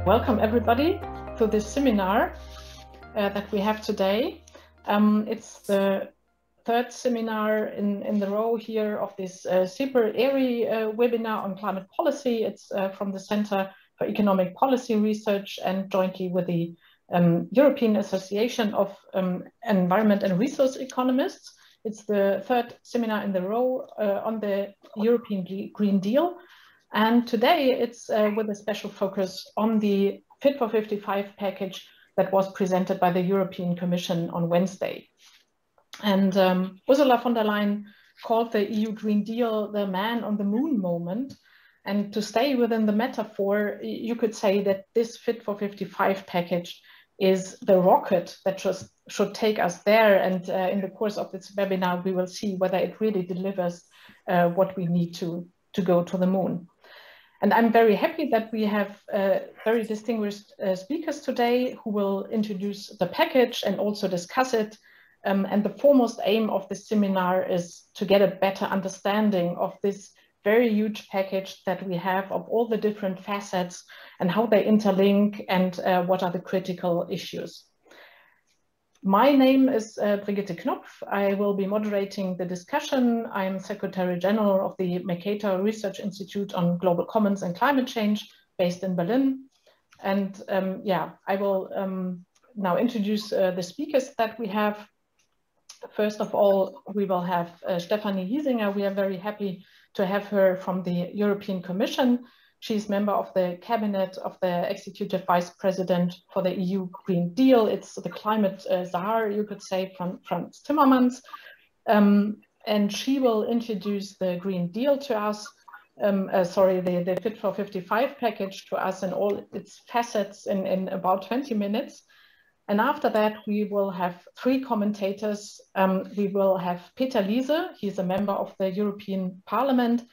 Welcome everybody to this seminar that we have today. It's the third seminar in the row here of this CEPR-EAERE webinar on climate policy. It's from the Center for Economic Policy Research and jointly with the European Association of Environment and Resource Economists. It's the third seminar in the row on the European Green Deal. And today it's with a special focus on the Fit for 55 package that was presented by the European Commission on Wednesday. And Ursula von der Leyen called the EU Green Deal the man on the moon moment. And to stay within the metaphor, you could say that this Fit for 55 package is the rocket that should take us there. And in the course of this webinar, we will see whether it really delivers what we need to go to the moon. And I'm very happy that we have very distinguished speakers today who will introduce the package and also discuss it. And the foremost aim of this seminar is to get a better understanding of this very huge package that we have, of all the different facets and how they interlink and what are the critical issues. My name is Brigitte Knopf. I will be moderating the discussion. I'm Secretary General of the Mercator Research Institute on Global Commons and Climate Change, based in Berlin. And I will now introduce the speakers that we have. First of all, we will have Stefanie Hiesinger. We are very happy to have her from the European Commission. She's member of the cabinet of the Executive Vice President for the EU Green Deal. It's the climate czar, you could say, from Frans Timmermans. And she will introduce the Green Deal to us, the Fit for 55 package to us in all its facets in about 20 minutes. And after that, we will have three commentators. We will have Peter Liese. He's a member of the European Parliament,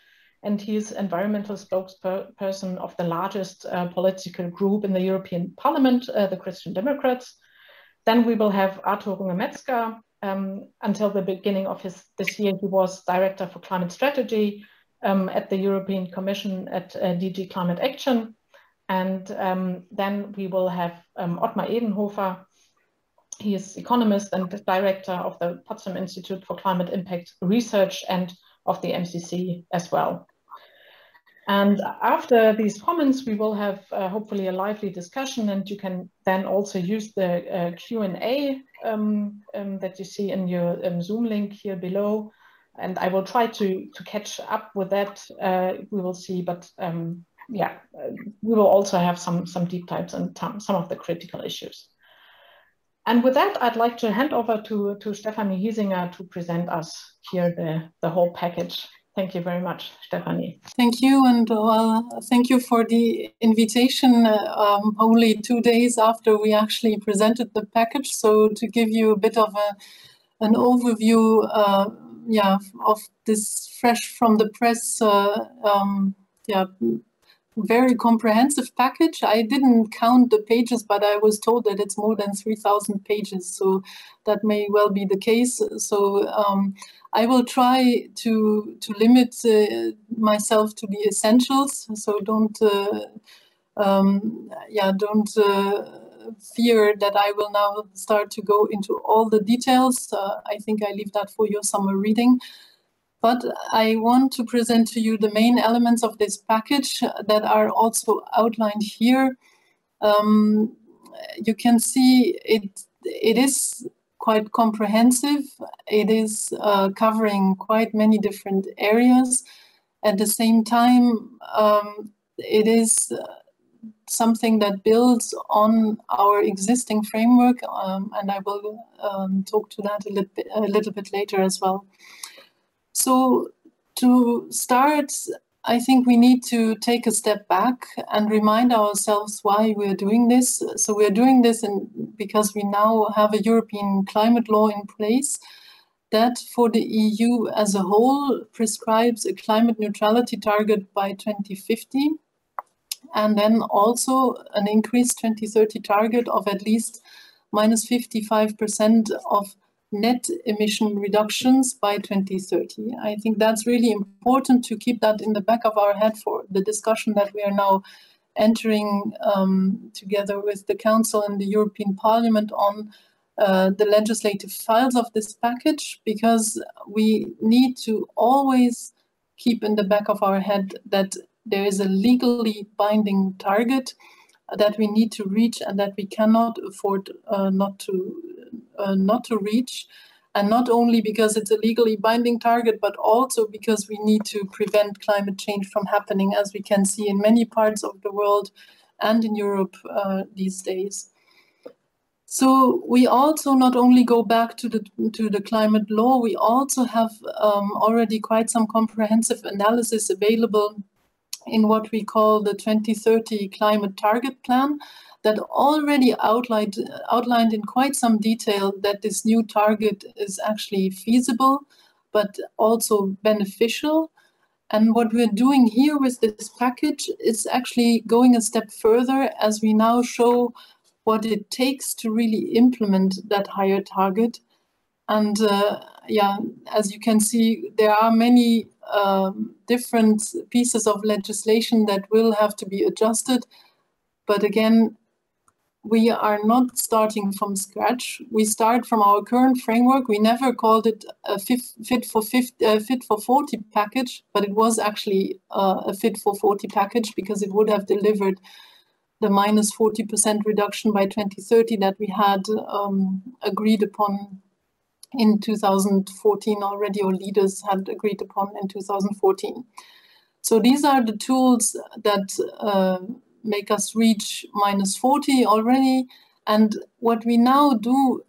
and he's environmental spokesperson of the largest political group in the European Parliament, the Christian Democrats. Then we will have Otto Metzger. Until the beginning of this year, he was Director for Climate Strategy at the European Commission at DG Climate Action. And then we will have Ottmar Edenhofer. He is economist and director of the Potsdam Institute for Climate Impact Research and of the MCC as well. And after these comments, we will have hopefully a lively discussion, and you can then also use the Q&A that you see in your Zoom link here below. And I will try to catch up with that. We will see, but we will also have some deep dives and some of the critical issues. And with that, I'd like to hand over to Stefanie Hiesinger to present us here the whole package. Thank you very much, Stefanie. Thank you, and thank you for the invitation. Only 2 days after we actually presented the package, so to give you a bit of an overview, of this fresh from the press, very comprehensive package. I didn't count the pages, but I was told that it's more than 3,000 pages, so that may well be the case. So I will try to limit myself to the essentials. So don't fear that I will now start to go into all the details. I think I leave that for your summer reading. But I want to present to you the main elements of this package that are also outlined here. You can see it is quite comprehensive. It is covering quite many different areas. At the same time, it is something that builds on our existing framework, and I will talk to that a little bit later as well. So to start, I think we need to take a step back and remind ourselves why we're doing this. So we're doing this because we now have a European climate law in place that for the EU as a whole prescribes a climate neutrality target by 2050, and then also an increased 2030 target of at least minus 55% of net emission reductions by 2030. I think that's really important to keep that in the back of our head for the discussion that we are now entering together with the Council and the European Parliament on the legislative files of this package, because we need to always keep in the back of our head that there is a legally binding target that we need to reach and that we cannot afford not to reach. And not only because it's a legally binding target, but also because we need to prevent climate change from happening, as we can see in many parts of the world and in Europe these days. So we also not only go back to the climate law, we also have already quite some comprehensive analysis available in what we call the 2030 Climate Target Plan, that already outlined in quite some detail that this new target is actually feasible, but also beneficial. And what we're doing here with this package is actually going a step further, as we now show what it takes to really implement that higher target. And yeah, as you can see, there are many different pieces of legislation that will have to be adjusted. But again, we are not starting from scratch. We start from our current framework. We never called it a Fit for 40 package, but it was actually a Fit for 40 package, because it would have delivered the minus 40% reduction by 2030 that we had agreed upon in 2014 already, or leaders had agreed upon in 2014. So these are the tools that make us reach minus 40 already. And what we now do,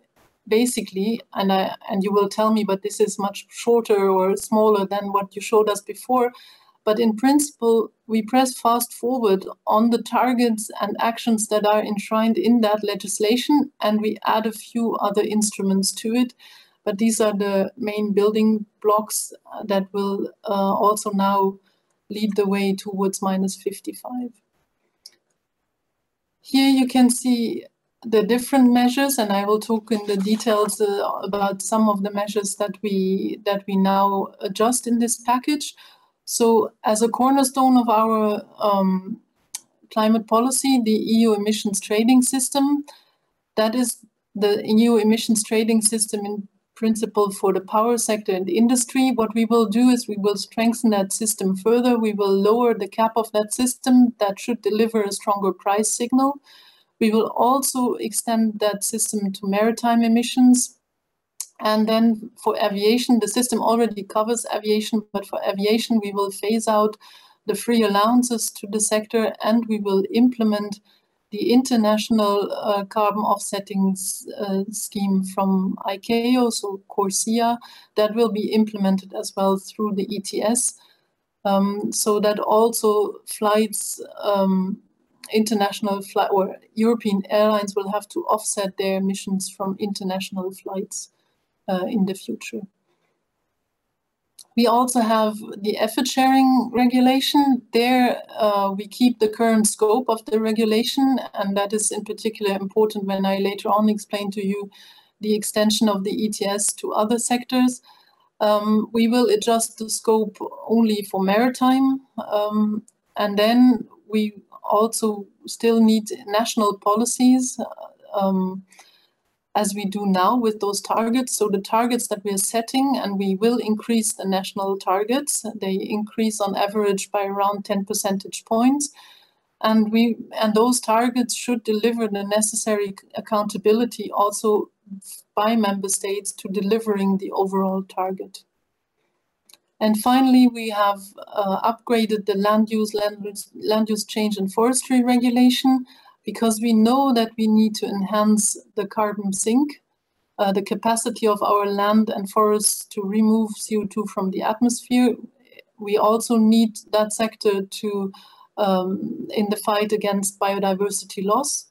basically, and you will tell me, but this is much shorter or smaller than what you showed us before, but in principle, we press fast forward on the targets and actions that are enshrined in that legislation, and we add a few other instruments to it. But these are the main building blocks that will also now lead the way towards minus 55. Here you can see the different measures, and I will talk in the details about some of the measures that we now adjust in this package. So as a cornerstone of our climate policy, the EU emissions trading system, that is the EU emissions trading system in principle for the power sector and industry. What we will do is we will strengthen that system further. We will lower the cap of that system. That should deliver a stronger price signal. We will also extend that system to maritime emissions. And then for aviation, the system already covers aviation, but for aviation, we will phase out the free allowances to the sector, and we will implement the international carbon offsetting scheme from ICAO, so CORSIA, that will be implemented as well through the ETS, so that also flights, international flight or European airlines will have to offset their emissions from international flights in the future. We also have the effort sharing regulation. There we keep the current scope of the regulation, and that is in particular important when I later on explain to you the extension of the ETS to other sectors. We will adjust the scope only for maritime, and then we also still need national policies, as we do now with those targets. So the targets that we are setting, and we will increase the national targets, they increase on average by around 10 percentage points. And those targets should deliver the necessary accountability also by member states to delivering the overall target. And finally, we have upgraded the land use change and forestry regulation, because we know that we need to enhance the carbon sink, the capacity of our land and forests to remove CO2 from the atmosphere. We also need that sector to in the fight against biodiversity loss.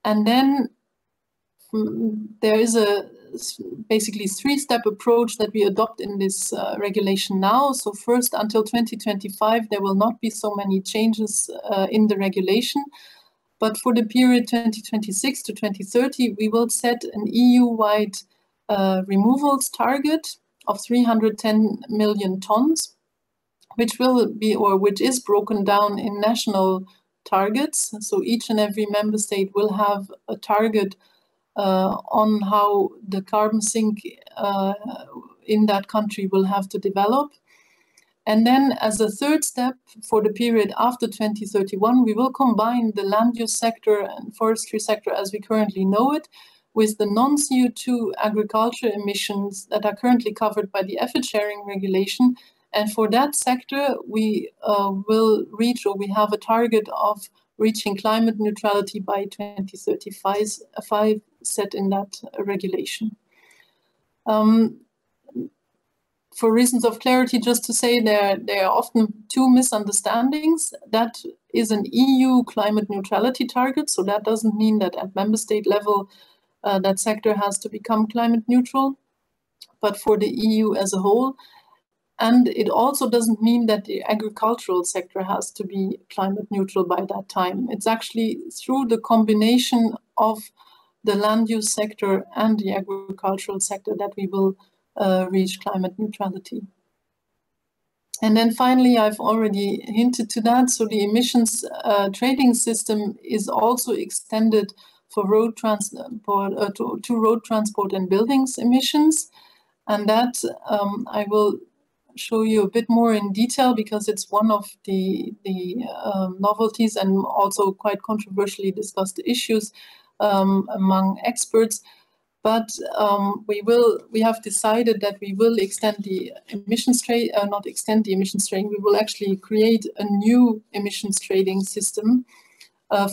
And then there is a basically three-step approach that we adopt in this regulation now. So first, until 2025, there will not be so many changes in the regulation. But for the period 2026 to 2030, we will set an EU-wide removals target of 310 million tons, which will be, or which is broken down in national targets. So each and every member state will have a target on how the carbon sink in that country will have to develop. And then as a third step for the period after 2031, we will combine the land use sector and forestry sector as we currently know it with the non-CO2 agriculture emissions that are currently covered by the effort sharing regulation. And for that sector, we will reach, or we have a target of reaching climate neutrality by 2035 set in that regulation. For reasons of clarity, just to say there are often two misunderstandings. That is an EU climate neutrality target, so that doesn't mean that at member state level that sector has to become climate neutral, but for the EU as a whole. And it also doesn't mean that the agricultural sector has to be climate neutral by that time. It's actually through the combination of the land use sector and the agricultural sector that we will reach climate neutrality. And then finally, I've already hinted to that. So the emissions trading system is also extended for road transport to road transport and buildings emissions. And that I will show you a bit more in detail because it's one of the novelties and also quite controversially discussed issues among experts. But we have decided that we will extend the emissions trade, not extend the emissions trading. We will actually create a new emissions trading system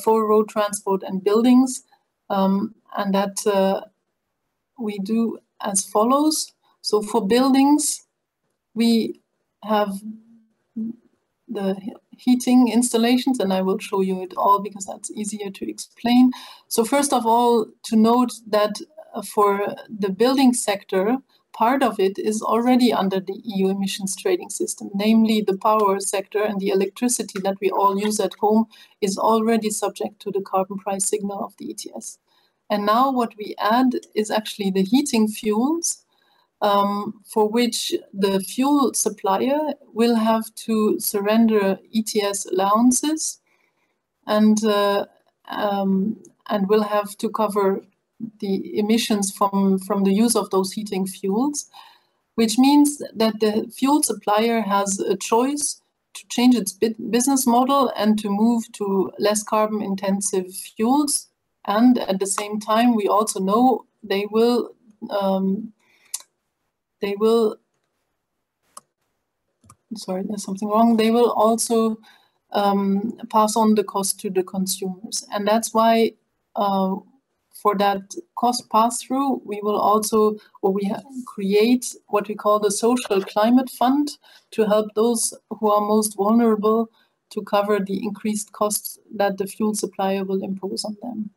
for road transport and buildings, and that we do as follows. So for buildings, we have the heating installations, and I will show you it all because that's easier to explain. So first of all, to note that for the building sector, part of it is already under the EU emissions trading system, namely the power sector, and the electricity that we all use at home is already subject to the carbon price signal of the ETS. And now what we add is actually the heating fuels, for which the fuel supplier will have to surrender ETS allowances and will have to cover the emissions from the use of those heating fuels, which means that the fuel supplier has a choice to change its business model and to move to less carbon intensive fuels. And at the same time, we also know they will sorry, there's something wrong. They will also pass on the cost to the consumers. And that's why for that cost pass-through, we will also, or we create what we call the social climate fund to help those who are most vulnerable to cover the increased costs that the fuel supplier will impose on them.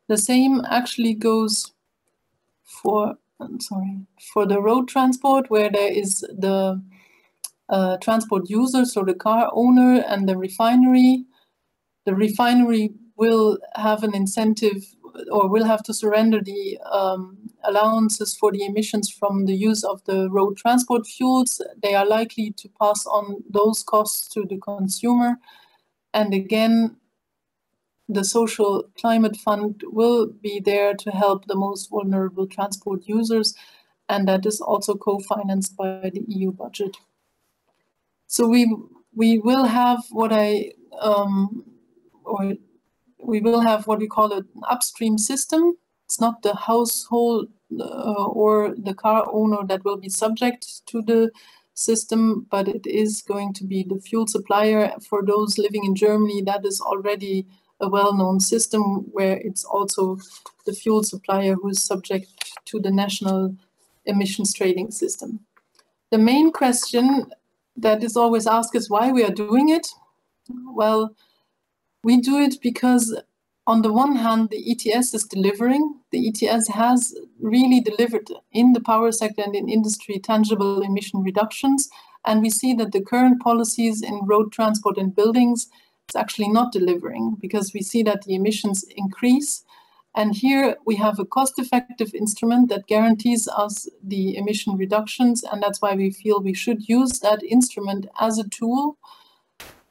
The same actually goes for the road transport, where there is the transport user, so the car owner and the refinery. The refinery will have an incentive or will have to surrender the allowances for the emissions from the use of the road transport fuels. They are likely to pass on those costs to the consumer. And again, the social climate fund will be there to help the most vulnerable transport users, and that is also co-financed by the EU budget. So we will have what we will have what we call an upstream system. It's not the household or the car owner that will be subject to the system, but it is going to be the fuel supplier. For those living in Germany, that is already a well-known system where it's also the fuel supplier who is subject to the national emissions trading system. The main question that is always asked is why we are doing it. Well, we do it because on the one hand, the ETS is delivering. The ETS has really delivered in the power sector and in industry tangible emission reductions. And we see that the current policies in road transport and buildings is actually not delivering, because we see that the emissions increase. And here we have a cost-effective instrument that guarantees us the emission reductions. And that's why we feel we should use that instrument as a tool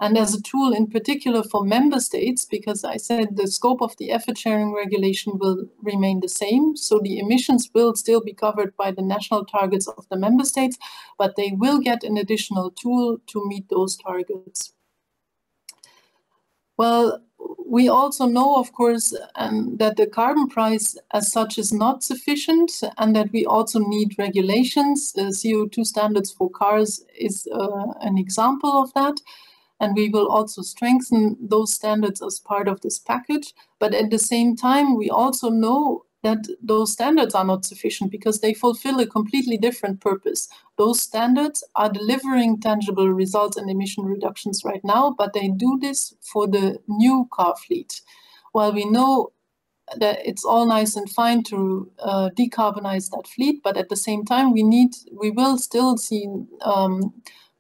and as a tool in particular for member states, because I said the scope of the effort sharing regulation will remain the same. So the emissions will still be covered by the national targets of the member states, but they will get an additional tool to meet those targets. Well, we also know, of course, that the carbon price as such is not sufficient, and that we also need regulations. The CO2 standards for cars is an example of that. And we will also strengthen those standards as part of this package. But at the same time, we also know that those standards are not sufficient because they fulfill a completely different purpose. Those standards are delivering tangible results in emission reductions right now, but they do this for the new car fleet. While we know that it's all nice and fine to decarbonize that fleet, but at the same time, we will still see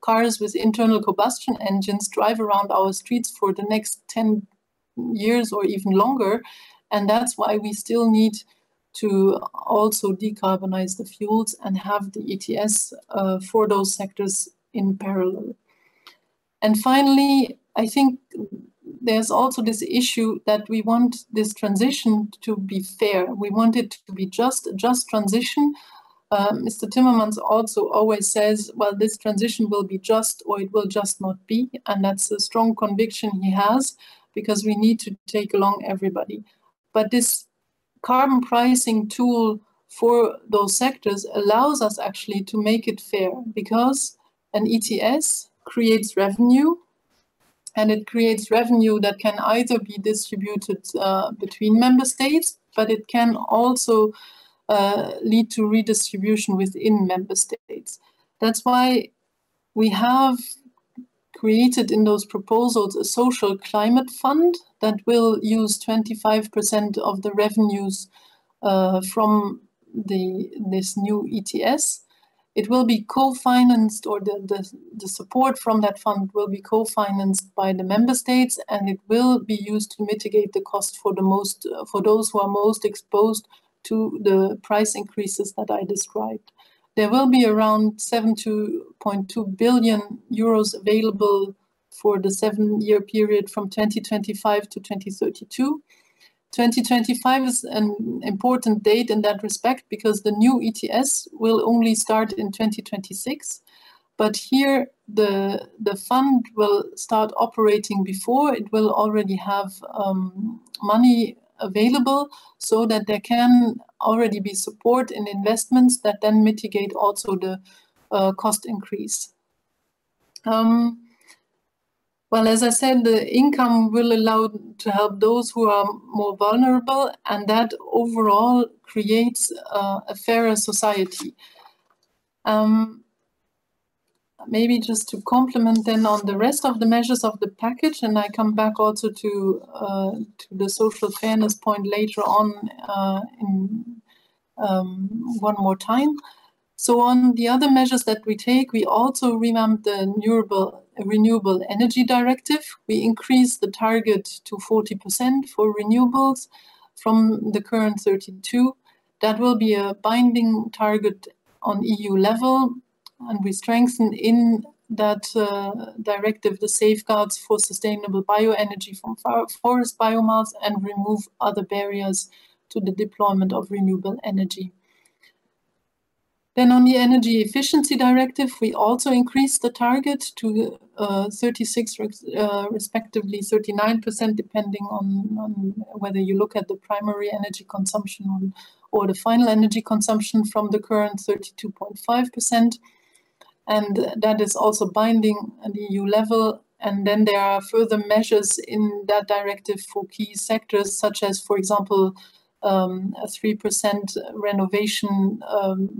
cars with internal combustion engines drive around our streets for the next 10 years or even longer. And that's why we still need to also decarbonize the fuels and have the ETS for those sectors in parallel. And finally, I think there's also this issue that we want this transition to be fair. We want it to be just transition. Mr. Timmermans also always says, well, this transition will be just or it will just not be. And that's a strong conviction he has, because we need to take along everybody. But this carbon pricing tool for those sectors allows us actually to make it fair, because an ETS creates revenue, and it creates revenue that can either be distributed between member states, but it can also lead to redistribution within member states. That's why we have created in those proposals a social climate fund that will use 25% of the revenues from this new ETS. It will be co-financed, or the support from that fund will be co-financed by the member states, and it will be used to mitigate the cost for those who are most exposed to the price increases that I described. There will be around 7.2 billion euros available for the 7-year period from 2025 to 2032. 2025 is an important date in that respect, because the new ETS will only start in 2026. But here the fund will start operating before. It will already have money available, so that there can already be support in investments that then mitigate also the cost increase. Well, as I said, the income will allow to help those who are more vulnerable, and that overall creates a fairer society. Maybe just to complement then on the rest of the measures of the package, and I come back also to the social fairness point later on in one more time. So on the other measures that we take, we also revamped the Renewable Energy Directive. We increased the target to 40% for renewables from the current 32%. That will be a binding target on EU level. And we strengthen in that directive the safeguards for sustainable bioenergy from forest biomass, and remove other barriers to the deployment of renewable energy. Then on the Energy Efficiency Directive, we also increased the target to 36, respectively 39%, depending on whether you look at the primary energy consumption or the final energy consumption, from the current 32.5%. And that is also binding at the EU level. And then there are further measures in that directive for key sectors, such as, for example, a 3% renovation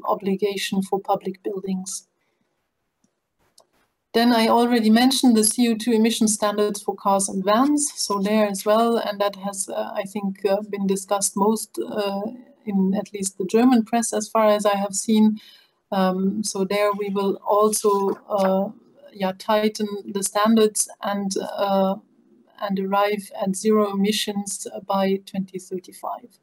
obligation for public buildings. Then I already mentioned the CO2 emission standards for cars and vans. So there as well, and that has, I think, been discussed most in at least the German press, as far as I have seen. So there we will also tighten the standards and arrive at zero emissions by 2035.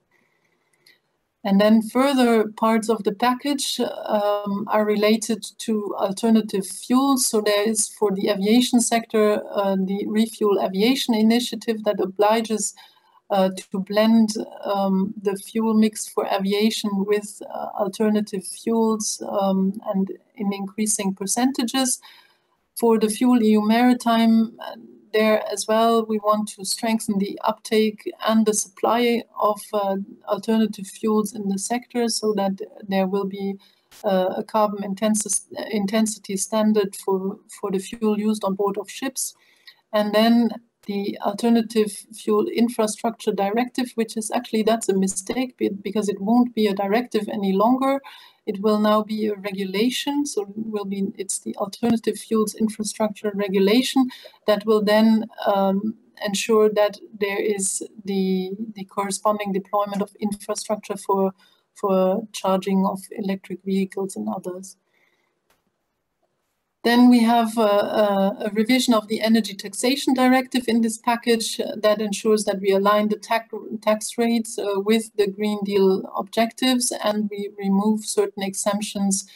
And then further parts of the package are related to alternative fuels. So there is, for the aviation sector, the Refuel Aviation Initiative that obliges to blend the fuel mix for aviation with alternative fuels and in increasing percentages. For the Fuel EU Maritime, there as well, we want to strengthen the uptake and the supply of alternative fuels in the sector so that there will be a carbon intensity standard for the fuel used on board of ships. And then the Alternative Fuel Infrastructure Directive, which is actually, that's a mistake because it won't be a directive any longer. It will now be a regulation, so it's the Alternative Fuels Infrastructure Regulation that will then ensure that there is the corresponding deployment of infrastructure for charging of electric vehicles and others. Then we have a revision of the Energy Taxation Directive in this package that ensures that we align the tax rates with the Green Deal objectives, and we remove certain exemptions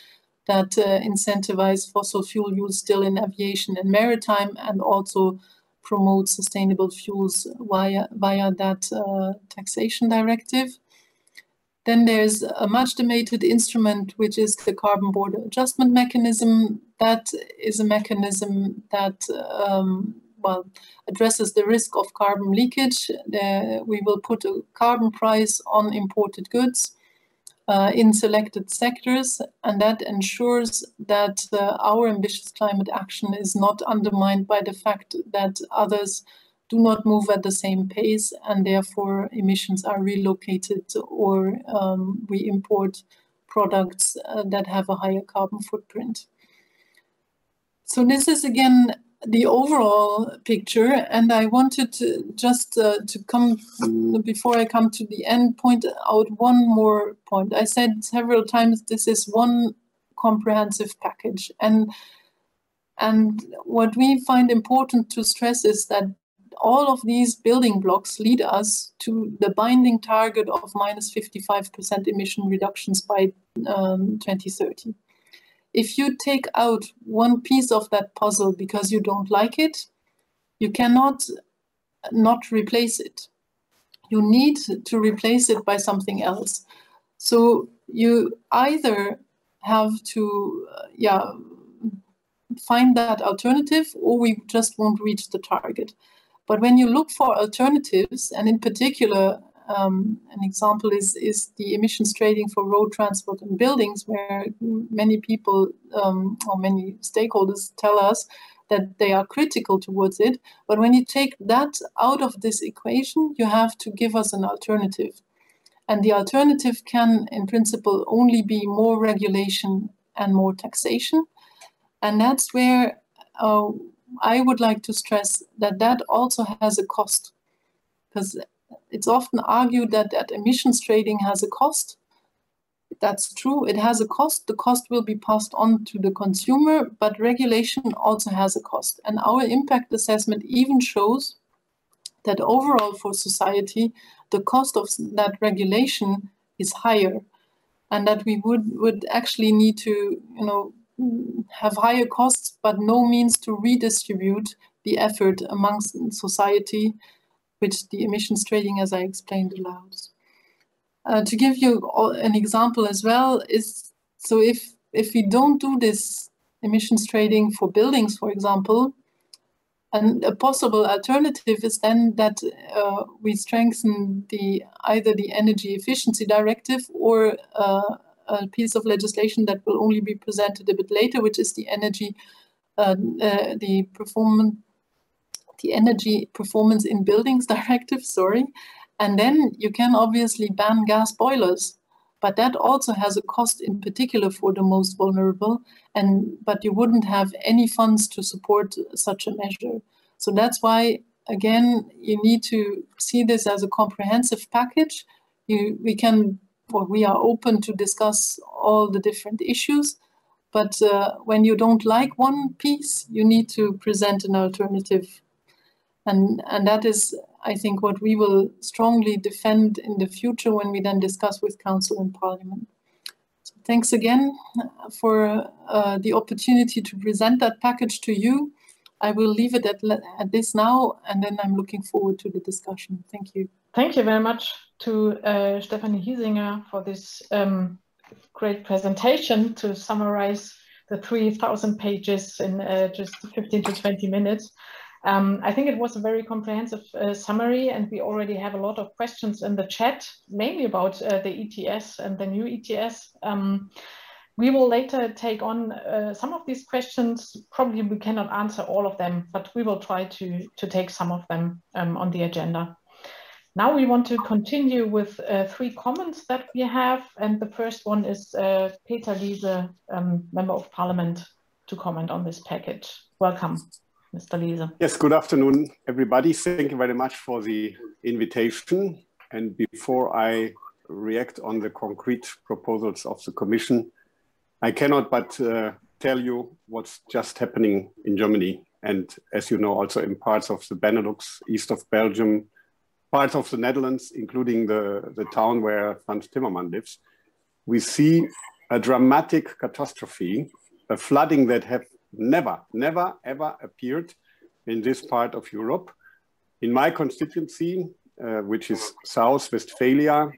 that incentivize fossil fuel use still in aviation and maritime, and also promote sustainable fuels via that taxation directive. Then there's a much debated instrument, which is the Carbon Border Adjustment Mechanism. That is a mechanism that addresses the risk of carbon leakage. We will put a carbon price on imported goods in selected sectors, and that ensures that our ambitious climate action is not undermined by the fact that others do not move at the same pace, and therefore emissions are relocated, or we import products that have a higher carbon footprint. So this is again the overall picture, and I wanted to just to come, before I come to the end, point out one more point. I said several times this is one comprehensive package, and what we find important to stress is that all of these building blocks lead us to the binding target of minus 55% emission reductions by 2030. If you take out one piece of that puzzle because you don't like it, you cannot not replace it. You need to replace it by something else. So you either have to find that alternative, or we just won't reach the target. But when you look for alternatives, and in particular, an example is the emissions trading for road transport and buildings, where many people or many stakeholders tell us that they are critical towards it. But when you take that out of this equation, you have to give us an alternative. And the alternative can, in principle, only be more regulation and more taxation. And that's where I would like to stress that also has a cost, because it's often argued that emissions trading has a cost. That's true, it has a cost. The cost will be passed on to the consumer, but regulation also has a cost. And our impact assessment even shows that overall for society, the cost of that regulation is higher, and that we would actually need to, have higher costs, but no means to redistribute the effort amongst society, which the emissions trading, as I explained, allows. To give you an example as well, is so if we don't do this emissions trading for buildings, for example, and a possible alternative is then that we strengthen either the Energy Efficiency Directive or a piece of legislation that will only be presented a bit later, which is the Energy Performance in Buildings Directive, and then you can obviously ban gas boilers, but that also has a cost, in particular for the most vulnerable, but you wouldn't have any funds to support such a measure. So that's why, again, you need to see this as a comprehensive package. We are open to discuss all the different issues, but when you don't like one piece, you need to present an alternative. And that is, I think, what we will strongly defend in the future when we then discuss with Council and Parliament. So thanks again for the opportunity to present that package to you. I will leave it at this now, and then I'm looking forward to the discussion. Thank you. Thank you very much to Stefanie Hiesinger for this great presentation to summarize the 3,000 pages in just 15 to 20 minutes. I think it was a very comprehensive summary, and we already have a lot of questions in the chat, mainly about the ETS and the new ETS. We will later take on some of these questions. Probably we cannot answer all of them, but we will try to take some of them on the agenda. Now we want to continue with 3 comments that we have, and the first one is Peter Liese, Member of Parliament, to comment on this package. Welcome, Mr. Liese. Yes, good afternoon, everybody. Thank you very much for the invitation. And before I react on the concrete proposals of the Commission, I cannot but tell you what's just happening in Germany. And as you know, also in parts of the Benelux, east of Belgium, parts of the Netherlands, including the town where Franz Timmermans lives, we see a dramatic catastrophe, a flooding that have never, ever appeared in this part of Europe. In my constituency, which is South Westphalia,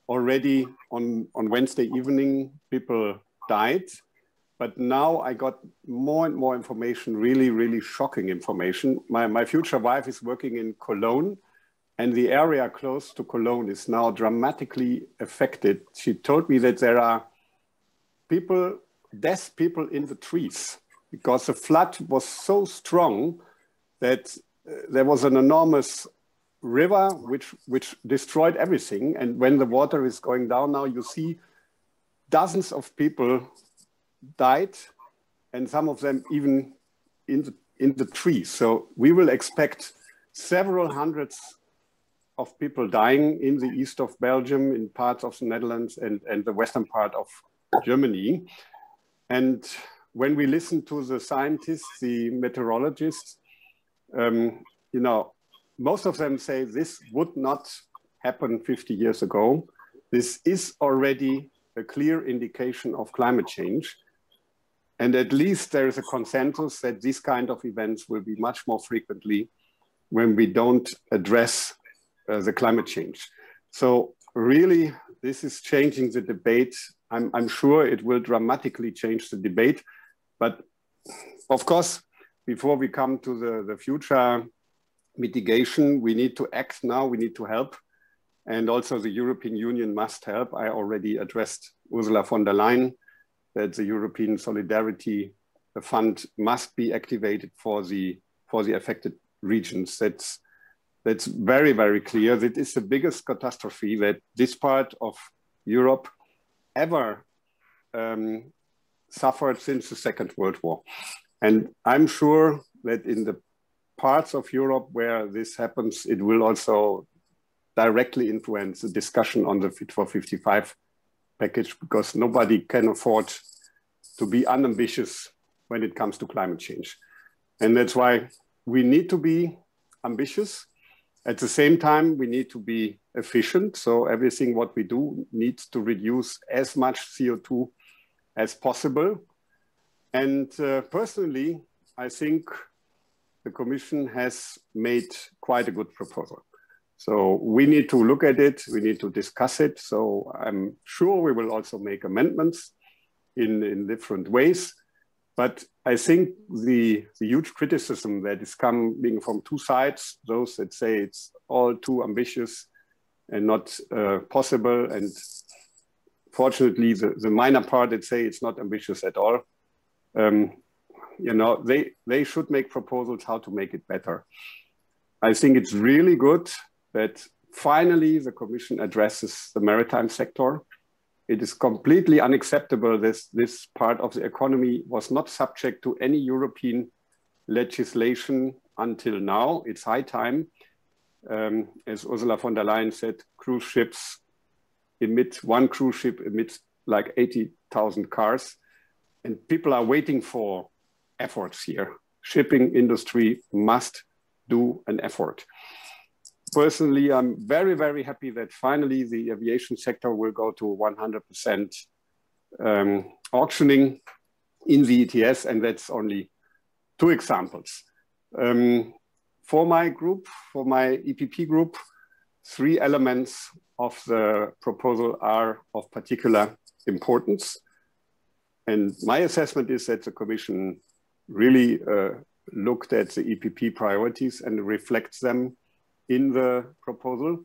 already on Wednesday evening, people died. But now I got more and more information, really shocking information. My future wife is working in Cologne, and the area close to Cologne is now dramatically affected. She told me that there are dead people in the trees, because the flood was so strong that there was an enormous river which destroyed everything. And when the water is going down now, you see dozens of people died, and some of them even in the trees. So we will expect several hundreds of people dying in the east of Belgium, in parts of the Netherlands, and the western part of Germany. And when we listen to the scientists, the meteorologists, you know, most of them say this would not happen 50 years ago. This is already a clear indication of climate change. And at least there is a consensus that these kind of events will be much more frequently when we don't address the climate change. So really, this is changing the debate. I'm sure it will dramatically change the debate. But of course, before we come to the future mitigation, we need to act now, we need to help. And also the European Union must help. I already addressed Ursula von der Leyen that the European Solidarity Fund must be activated for the affected regions. That's very clear. That is the biggest catastrophe that this part of Europe ever suffered since the Second World War. And I'm sure that in the parts of Europe where this happens, it will also directly influence the discussion on the Fit for 55 package, because nobody can afford to be unambitious when it comes to climate change. And that's why we need to be ambitious. At the same time, we need to be efficient. So everything what we do needs to reduce as much CO2 as possible. And personally, I think the Commission has made quite a good proposal. So we need to look at it, we need to discuss it. So I'm sure we will also make amendments in different ways. But I think the huge criticism that is coming from two sides, those that say it's all too ambitious and not possible, and fortunately the minor part that say it's not ambitious at all, you know, they should make proposals how to make it better. I think it's really good that finally the Commission addresses the maritime sector. It is completely unacceptable that this part of the economy was not subject to any European legislation until now. It's high time. As Ursula von der Leyen said, cruise ships one cruise ship emits like 80,000 cars. And people are waiting for efforts here. Shipping industry must do an effort. personally, I'm very, very happy that finally the aviation sector will go to 100% auctioning in the ETS, and that's only 2 examples. For my group, for my EPP group, 3 elements of the proposal are of particular importance. And my assessment is that the Commission really looked at the EPP priorities and reflects them in the proposal.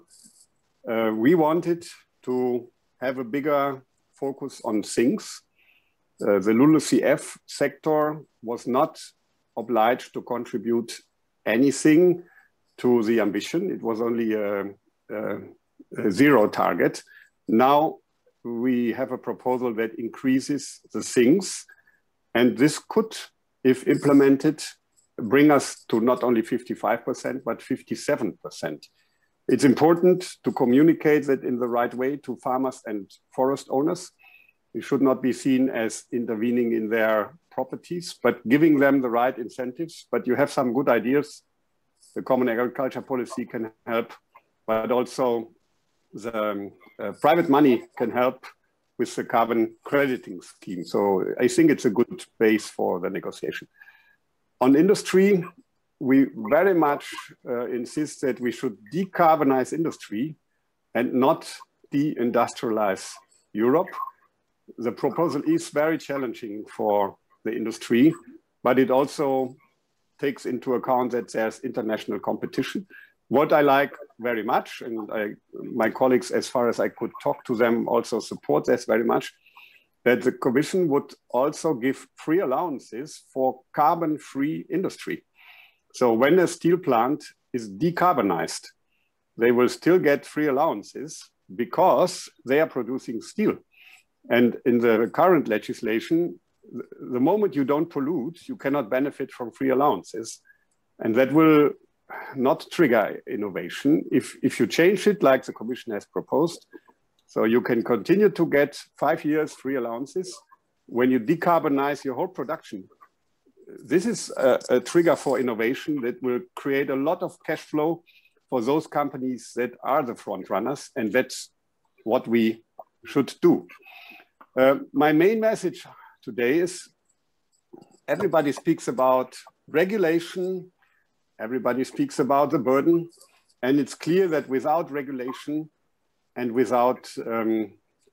We wanted to have a bigger focus on sinks. The LULUCF sector was not obliged to contribute anything to the ambition. It was only a 0 target. Now we have a proposal that increases the sinks, and this could, if implemented, bring us to not only 55%, but 57%. It's important to communicate that in the right way to farmers and forest owners. It should not be seen as intervening in their properties, but giving them the right incentives. But you have some good ideas. The Common Agriculture Policy can help, but also the private money can help with the carbon crediting scheme. So I think it's a good base for the negotiation. On industry, we very much insist that we should decarbonize industry and not de-industrialize Europe. The proposal is very challenging for the industry, but it also takes into account that there's international competition. What I like very much, and my colleagues, as far as I could talk to them, also support this very much, that the Commission would also give free allowances for carbon-free industry. So when a steel plant is decarbonized, they will still get free allowances because they are producing steel. And in the current legislation, the moment you don't pollute, you cannot benefit from free allowances. And that will not trigger innovation. If you change it like the Commission has proposed, so you can continue to get 5 years free allowances when you decarbonize your whole production. This is a trigger for innovation that will create a lot of cash flow for those companies that are the front runners, and that's what we should do. My main message today is everybody speaks about regulation, everybody speaks about the burden, and it's clear that without regulation and without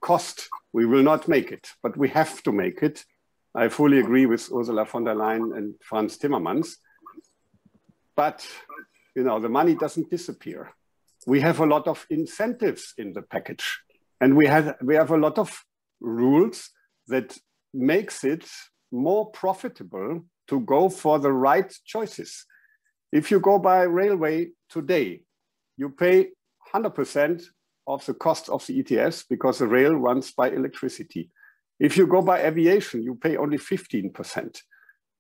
cost, we will not make it, but we have to make it. I fully agree with Ursula von der Leyen and Franz Timmermans, but you know, the money doesn't disappear. We have a lot of incentives in the package, and we have a lot of rules that makes it more profitable to go for the right choices. If you go by railway today, you pay 100% of the cost of the ETS because the rail runs by electricity. If you go by aviation, you pay only 15%.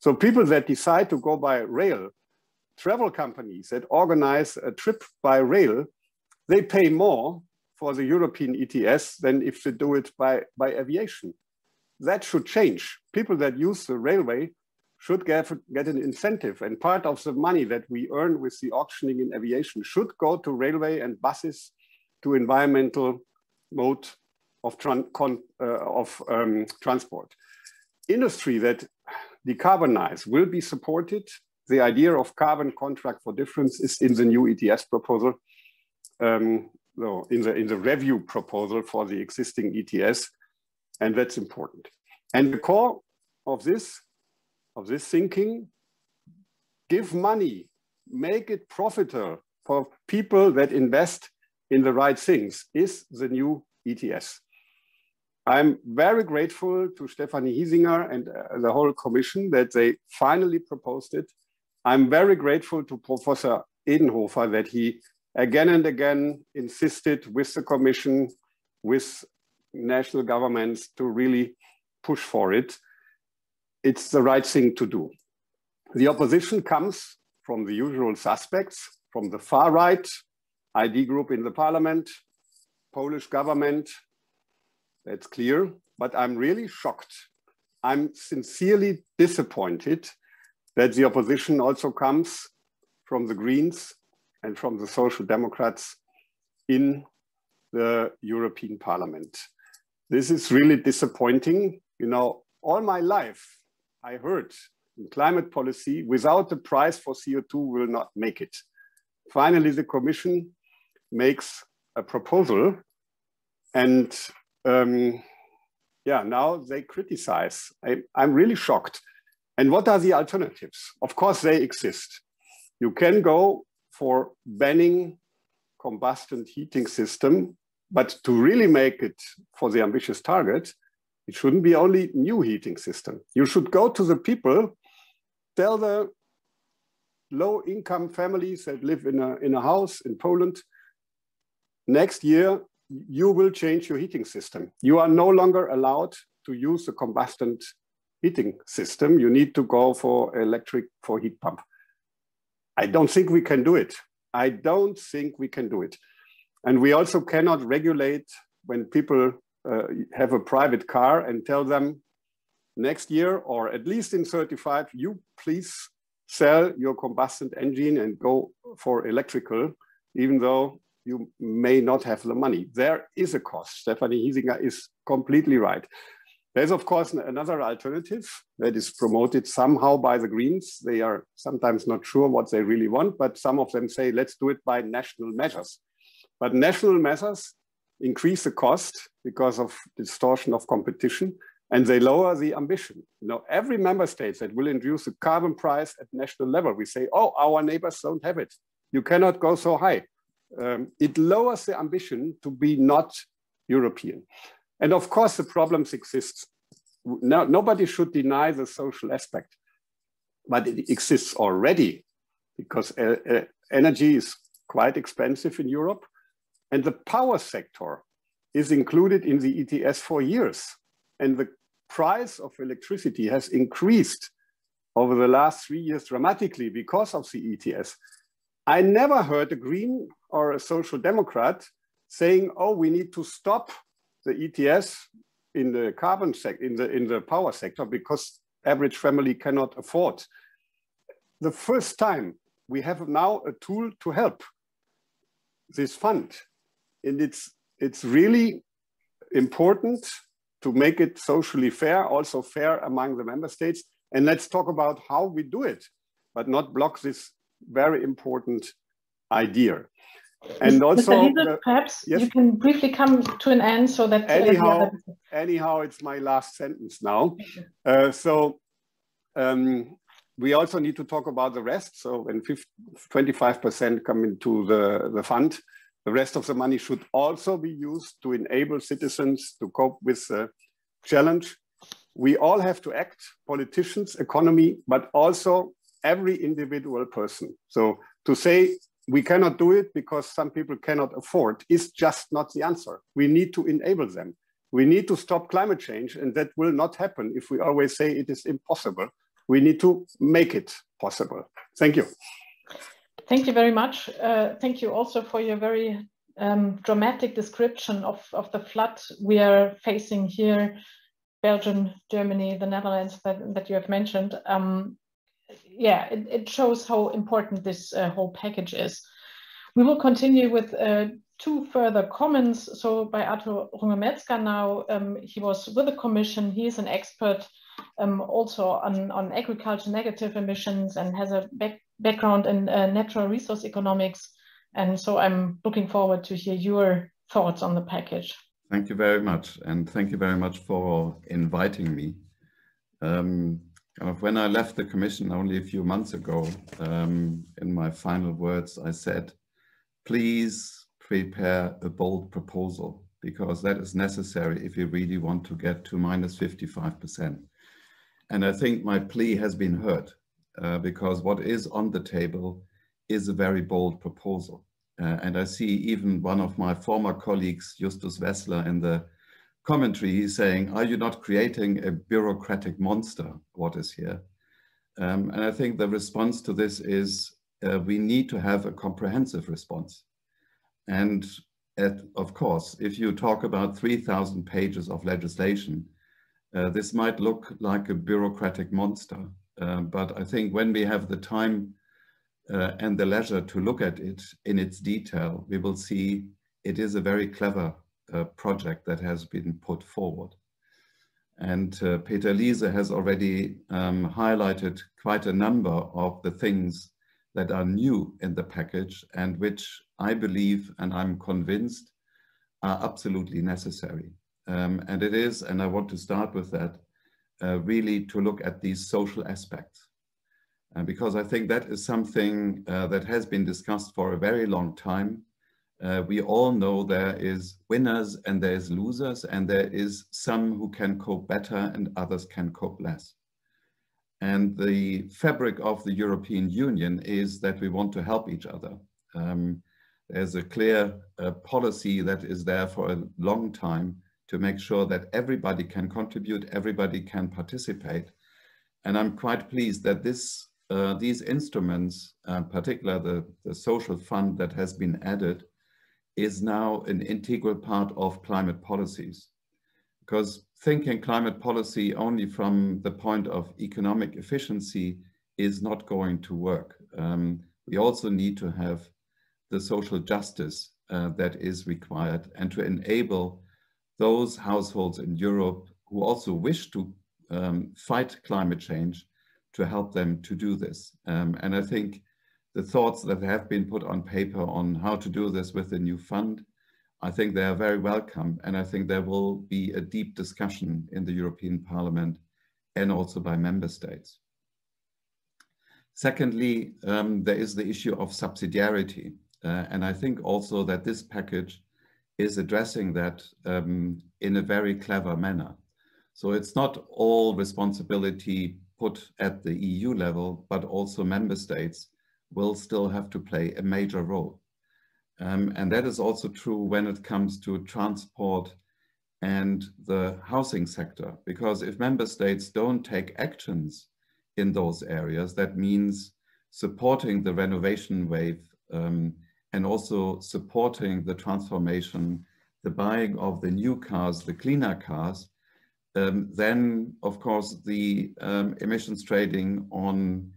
So people that decide to go by rail, travel companies that organize a trip by rail, they pay more for the European ETS than if they do it by aviation. That should change. People that use the railway should get an incentive, and part of the money that we earn with the auctioning in aviation should go to railway and buses, to environmental mode of transport. Industry that decarbonize will be supported. The idea of carbon contract for difference is in the new ETS proposal, in the review proposal for the existing ETS, and that's important. And the core of this thinking, give money, make it profitable for people that invest in the right things, is the new ETS. I'm very grateful to Stefanie Hiesinger and the whole Commission that they finally proposed it. I'm very grateful to Professor Edenhofer that he again and again insisted with the Commission, with national governments to really push for it. It's the right thing to do. The opposition comes from the usual suspects, from the far right, ID group in the parliament, Polish government, that's clear, but I'm really shocked. I'm sincerely disappointed that the opposition also comes from the Greens and from the Social Democrats in the European Parliament. This is really disappointing. You know, all my life I heard in climate policy, without the price for CO2 will not make it. Finally, the Commission makes a proposal, and yeah, now they criticize. I'm really shocked. And what are the alternatives? Of course, they exist. You can go for banning combustion heating system, but to really make it for the ambitious target, it shouldn't be only new heating system. You should go to the people, tell the low-income families that live in a house in Poland, next year, you will change your heating system. You are no longer allowed to use the combustion heating system. You need to go for electric, for heat pump. I don't think we can do it. I don't think we can do it. And we also cannot regulate when people have a private car and tell them next year, or at least in 35, you please sell your combustion engine and go for electrical, even though you may not have the money. There is a cost. Stephanie Hiesinger is completely right. There's of course another alternative that is promoted somehow by the Greens. They are sometimes not sure what they really want, but some of them say, let's do it by national measures. But national measures increase the cost because of distortion of competition, and they lower the ambition. You know, every member state that will introduce a carbon price at national level, we say, oh, our neighbors don't have it. You cannot go so high. It lowers the ambition to be not European. And of course, the problems exist. Now, nobody should deny the social aspect, but it exists already because energy is quite expensive in Europe. And the power sector is included in the ETS for years. And the price of electricity has increased over the last 3 years dramatically because of the ETS. I never heard a Green or a Social Democrat saying, oh, we need to stop the ETS in the carbon sector, in the power sector, because average family cannot afford. The first time we have now a tool to help this fund. And it's really important to make it socially fair, also fair among the member states. And let's talk about how we do it, but not block this very important idea. And also, Mr. Liese, perhaps yes? You can briefly come to an end so that anyhow, it's my last sentence now. We also need to talk about the rest. So when 25% come into the fund, the rest of the money should also be used to enable citizens to cope with the challenge. We all have to act, politicians, economy, but also every individual person. So to say we cannot do it because some people cannot afford is just not the answer. We need to enable them. We need to stop climate change, and that will not happen if we always say it is impossible. We need to make it possible. Thank you. Thank you very much. Thank you also for your very dramatic description of the flood we are facing here, Belgium, Germany, the Netherlands that you have mentioned. Yeah, it shows how important this whole package is. We will continue with two further comments. So by Otto Metzger now, he was with the Commission. He is an expert also on agriculture negative emissions and has a background in natural resource economics. And so I'm looking forward to hear your thoughts on the package. Thank you very much. And thank you very much for inviting me. When I left the Commission only a few months ago, in my final words, I said, please prepare a bold proposal, because that is necessary if you really want to get to minus 55%. And I think my plea has been heard, because what is on the table is a very bold proposal. And I see even one of my former colleagues, Justus Wessler, in the commentary, he's saying, are you not creating a bureaucratic monster? What is here? And I think the response to this is we need to have a comprehensive response. And of course, if you talk about 3,000 pages of legislation, this might look like a bureaucratic monster. But I think when we have the time and the leisure to look at it in its detail, we will see it is a very clever project that has been put forward. And Peter Liese has already highlighted quite a number of the things that are new in the package and which I believe and I'm convinced are absolutely necessary. And it is, and I want to start with that, really to look at these social aspects. Because I think that is something that has been discussed for a very long time. We all know there is winners and there is losers, and there is some who can cope better and others can cope less. And the fabric of the European Union is that we want to help each other. There's a clear policy that is there for a long time to make sure that everybody can contribute, everybody can participate. And I'm quite pleased that these instruments, particularly the social fund that has been added, is now an integral part of climate policies. Because thinking climate policy only from the point of economic efficiency is not going to work. We also need to have the social justice that is required, and to enable those households in Europe who also wish to fight climate change to help them to do this. And I think the thoughts that have been put on paper on how to do this with the new fund, I think they are very welcome. And I think there will be a deep discussion in the European Parliament and also by member states. Secondly, there is the issue of subsidiarity. And I think also that this package is addressing that in a very clever manner. So it's not all responsibility put at the EU level, but also member states will still have to play a major role. And that is also true when it comes to transport and the housing sector, because if member states don't take actions in those areas, that means supporting the renovation wave and also supporting the transformation, the buying of the new cars, the cleaner cars, then of course the emissions trading on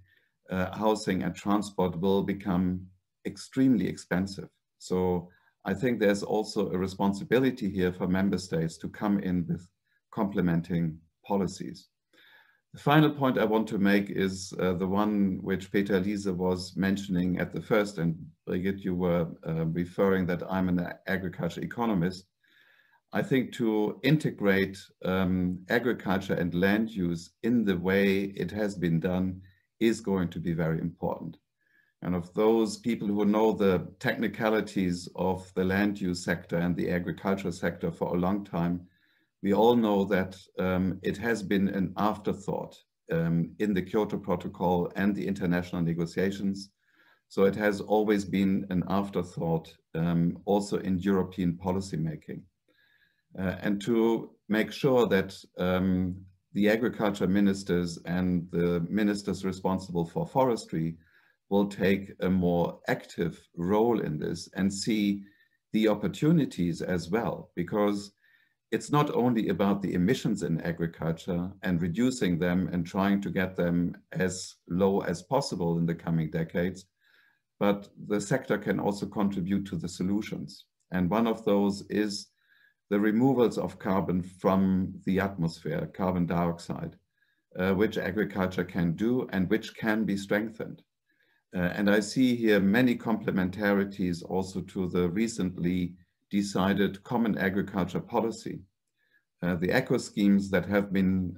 housing and transport will become extremely expensive. So I think there's also a responsibility here for member states to come in with complementing policies. The final point I want to make is the one which Peter Liese was mentioning at the first, and Brigitte, you were referring that I'm an agriculture economist. I think to integrate agriculture and land use in the way it has been done is going to be very important. And of those people who know the technicalities of the land use sector and the agriculture sector for a long time, we all know that it has been an afterthought in the Kyoto Protocol and the international negotiations. So it has always been an afterthought also in European policymaking. And to make sure that the agriculture ministers and the ministers responsible for forestry will take a more active role in this and see the opportunities as well, because it's not only about the emissions in agriculture and reducing them and trying to get them as low as possible in the coming decades, but the sector can also contribute to the solutions. And one of those is the removals of carbon from the atmosphere, carbon dioxide, which agriculture can do and which can be strengthened. And I see here many complementarities also to the recently decided common agriculture policy. The eco schemes that have been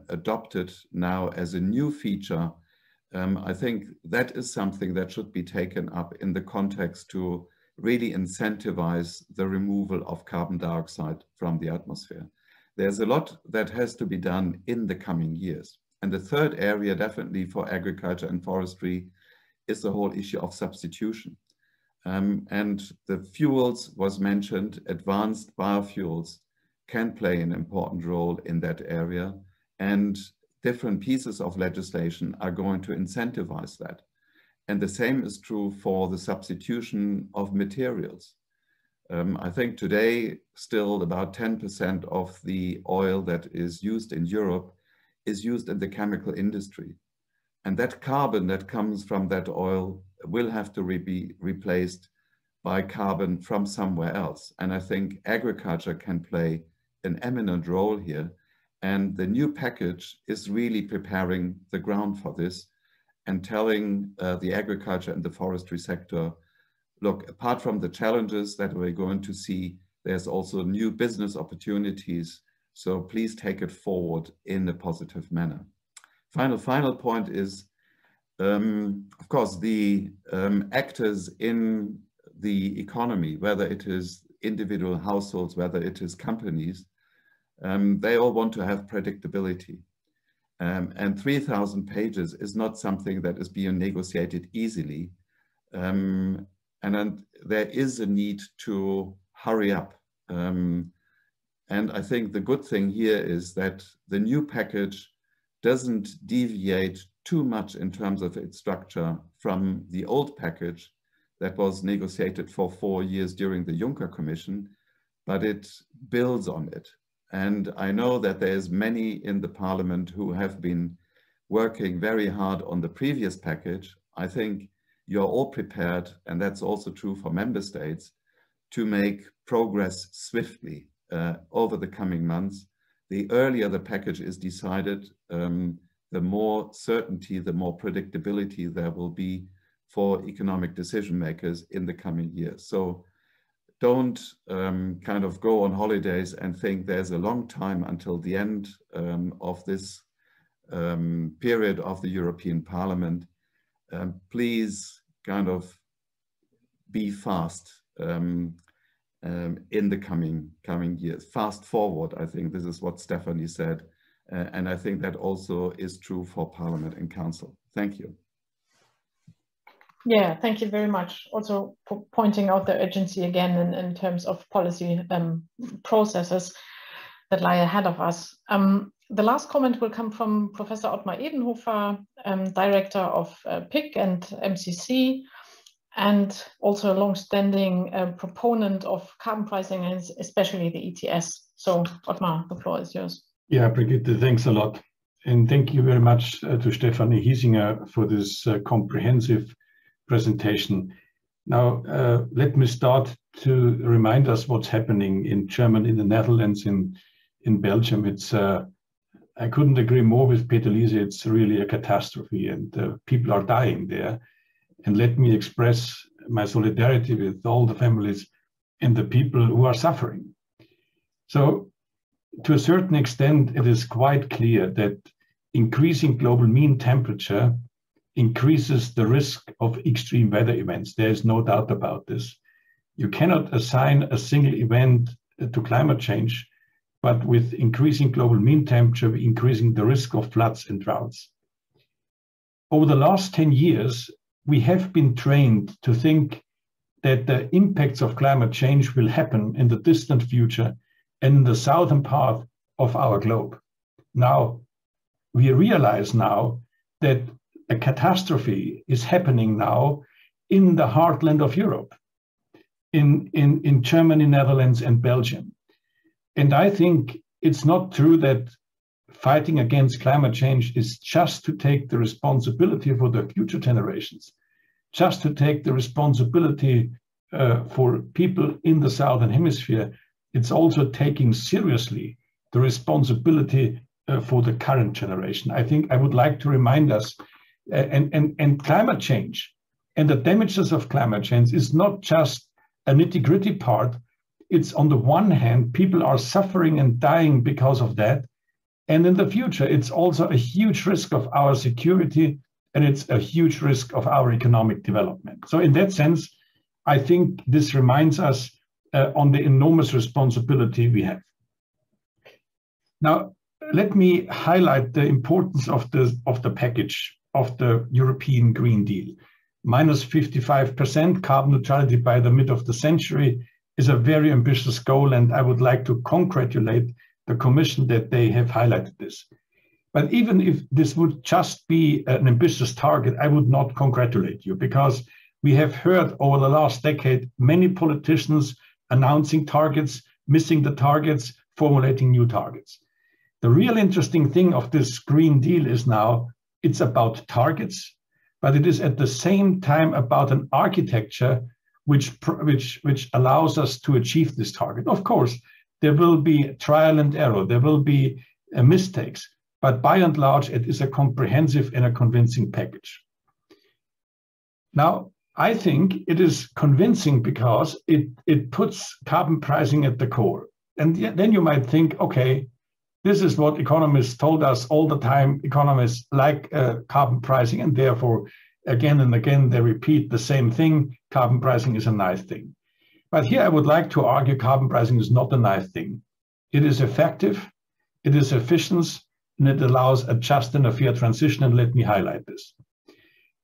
adopted now as a new feature, I think that is something that should be taken up in the context to really incentivize the removal of carbon dioxide from the atmosphere. There's a lot that has to be done in the coming years. And the third area definitely for agriculture and forestry is the whole issue of substitution. And the fuels was mentioned, advanced biofuels can play an important role in that area, and different pieces of legislation are going to incentivize that. And the same is true for the substitution of materials. I think today still about 10% of the oil that is used in Europe is used in the chemical industry. And that carbon that comes from that oil will have to be replaced by carbon from somewhere else. And I think agriculture can play an eminent role here. And the new package is really preparing the ground for this and telling the agriculture and the forestry sector, look, apart from the challenges that we're going to see, there's also new business opportunities. So please take it forward in a positive manner. Final point is, of course, the actors in the economy, whether it is individual households, whether it is companies, they all want to have predictability. And 3,000 pages is not something that is being negotiated easily. And then there is a need to hurry up. And I think the good thing here is that the new package doesn't deviate too much in terms of its structure from the old package that was negotiated for 4 years during the Juncker Commission, but it builds on it. And I know that there's many in the Parliament who have been working very hard on the previous package. I think you're all prepared, and that's also true for member states, to make progress swiftly over the coming months. The earlier the package is decided, the more certainty, the more predictability there will be for economic decision makers in the coming years. So don't kind of go on holidays and think there's a long time until the end of this period of the European Parliament. Please kind of be fast in the coming years. Fast forward, I think this is what Stephanie said. And I think that also is true for Parliament and Council. Thank you. Yeah, thank you very much. Also for pointing out the urgency again in terms of policy processes that lie ahead of us. The last comment will come from Professor Ottmar Edenhofer, Director of PIC and MCC, and also a long-standing proponent of carbon pricing, and especially the ETS. So Ottmar, the floor is yours. Yeah, Brigitte, thanks a lot. And thank you very much to Stefanie Hiesinger for this comprehensive presentation. Now, let me start to remind us what's happening in Germany, in the Netherlands, in Belgium. It's I couldn't agree more with Peter Liese. It's really a catastrophe, and people are dying there. And let me express my solidarity with all the families and the people who are suffering. So, to a certain extent, it is quite clear that increasing global mean temperature increases the risk of extreme weather events. There is no doubt about this. You cannot assign a single event to climate change, but with increasing global mean temperature, we're increasing the risk of floods and droughts. Over the last 10 years, we have been trained to think that the impacts of climate change will happen in the distant future and in the southern part of our globe. Now, we realize now that a catastrophe is happening now in the heartland of Europe, in Germany, Netherlands, and Belgium. And I think it's not true that fighting against climate change is just to take the responsibility for the future generations, just to take the responsibility for people in the Southern Hemisphere. It's also taking seriously the responsibility for the current generation. I think I would like to remind us, and climate change and the damages of climate change is not just a nitty-gritty part. It's on the one hand, people are suffering and dying because of that. And in the future, it's also a huge risk of our security, and it's a huge risk of our economic development. So in that sense, I think this reminds us on the enormous responsibility we have. Now, let me highlight the importance of the package of the European Green Deal. Minus 55% carbon neutrality by the mid of the century is a very ambitious goal, and I would like to congratulate the Commission that they have highlighted this. But even if this would just be an ambitious target, I would not congratulate you, because we have heard over the last decade many politicians announcing targets, missing the targets, formulating new targets. The real interesting thing of this Green Deal is now it's about targets, but it is at the same time about an architecture which allows us to achieve this target. Of course, there will be trial and error, there will be mistakes, but by and large, it is a comprehensive and a convincing package. Now, I think it is convincing because it puts carbon pricing at the core. And then you might think, okay, this is what economists told us all the time. Economists like carbon pricing, and therefore, again and again, they repeat the same thing. Carbon pricing is a nice thing. But here I would like to argue carbon pricing is not a nice thing. It is effective, it is efficient, and it allows a just and a fair transition. And let me highlight this.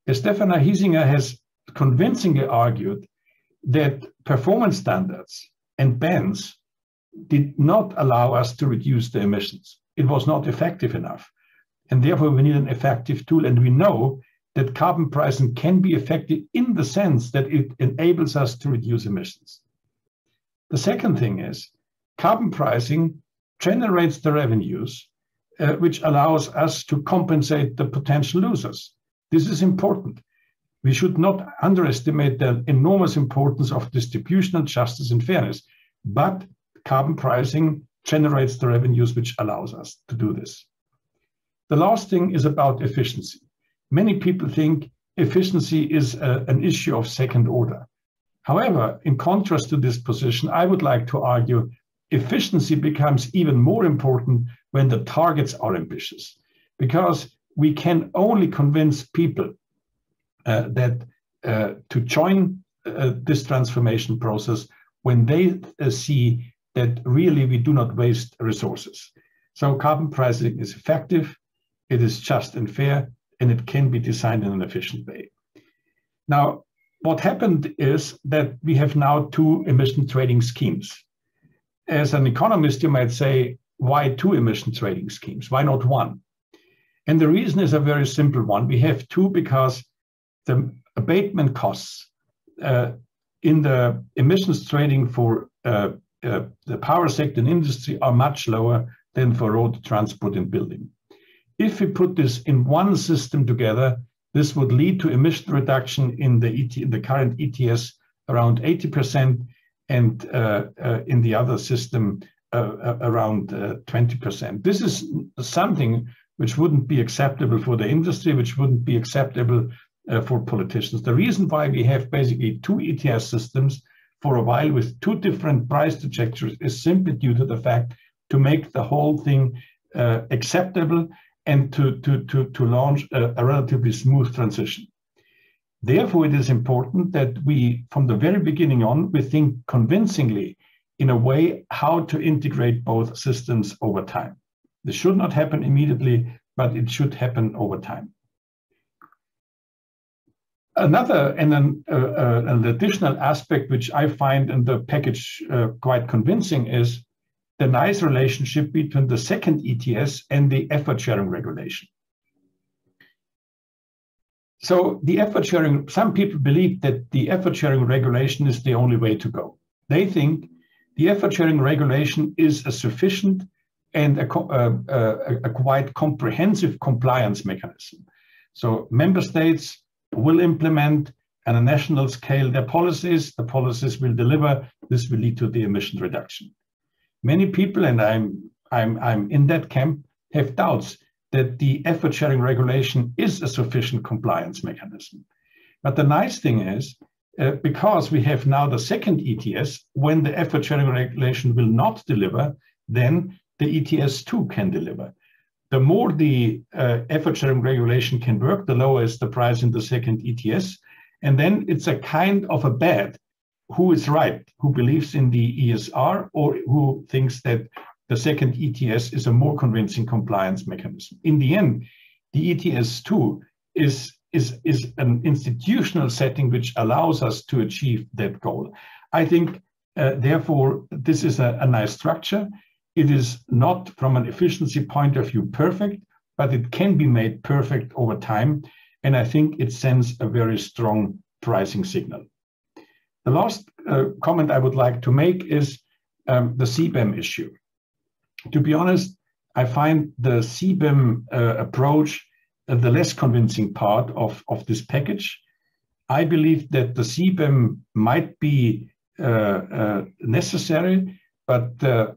Stefana Hiesinger has convincingly argued that performance standards and bans did not allow us to reduce the emissions. It was not effective enough. And therefore, we need an effective tool. And we know that carbon pricing can be effective in the sense that it enables us to reduce emissions. The second thing is carbon pricing generates the revenues which allows us to compensate the potential losers. This is important. We should not underestimate the enormous importance of distributional justice and fairness, but carbon pricing generates the revenues which allows us to do this. The last thing is about efficiency. Many people think efficiency is an issue of second order. However, in contrast to this position, I would like to argue efficiency becomes even more important when the targets are ambitious, because we can only convince people to join this transformation process when they see that really we do not waste resources. So carbon pricing is effective, it is just and fair, and it can be designed in an efficient way. Now, what happened is that we have now two emission trading schemes. As an economist, you might say, why two emission trading schemes? Why not one? And the reason is a very simple one. We have two because the abatement costs in the emissions trading for the power sector and industry are much lower than for road transport and building. If we put this in one system together, this would lead to emission reduction in the current ETS around 80%, and in the other system around 20%. This is something which wouldn't be acceptable for the industry, which wouldn't be acceptable for politicians. The reason why we have basically two ETS systems for a while with two different price trajectories is simply due to the fact to make the whole thing acceptable and to launch a relatively smooth transition. Therefore, it is important that we, from the very beginning on, we think convincingly in a way how to integrate both systems over time. This should not happen immediately, but it should happen over time. Another and an additional aspect which I find in the package quite convincing is the nice relationship between the second ETS and the effort sharing regulation. So the effort sharing, some people believe that the effort sharing regulation is the only way to go. They think the effort sharing regulation is a sufficient and a quite comprehensive compliance mechanism. So member states will implement on a national scale their policies, the policies will deliver, this will lead to the emission reduction. Many people, and I'm in that camp, have doubts that the effort sharing regulation is a sufficient compliance mechanism. But the nice thing is, because we have now the second ETS, when the effort sharing regulation will not deliver, then the ETS2 can deliver. The more the effort sharing regulation can work, the lower is the price in the second ETS. And then it's a kind of a bet. Who is right? Who believes in the ESR or who thinks that the second ETS is a more convincing compliance mechanism? In the end, the ETS2 is an institutional setting which allows us to achieve that goal. I think, therefore, this is a nice structure. It is not, from an efficiency point of view, perfect, but it can be made perfect over time. And I think it sends a very strong pricing signal. The last comment I would like to make is the CBAM issue. To be honest, I find the CBAM approach the less convincing part of this package. I believe that the CBAM might be necessary, but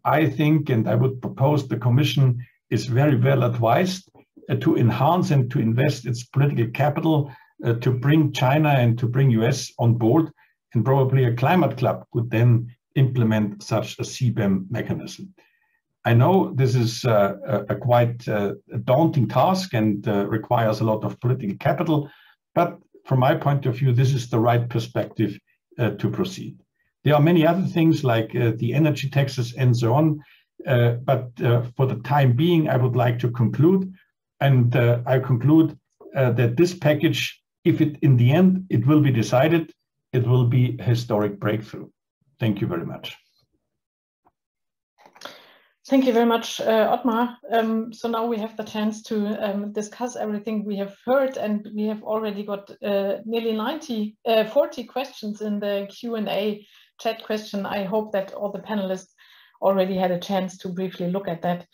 I think, and I would propose, the Commission is very well advised to enhance and to invest its political capital to bring China and to bring US on board, and probably a climate club would then implement such a CBAM mechanism. I know this is a quite daunting task and requires a lot of political capital, but from my point of view, this is the right perspective to proceed. There are many other things like the energy taxes and so on, but for the time being, I would like to conclude. And I conclude that this package, if it in the end it will be decided, it will be a historic breakthrough. Thank you very much. Thank you very much, Ottmar. So now we have the chance to discuss everything we have heard, and we have already got nearly 40 questions in the Q&A chat question. I hope that all the panelists already had a chance to briefly look at that.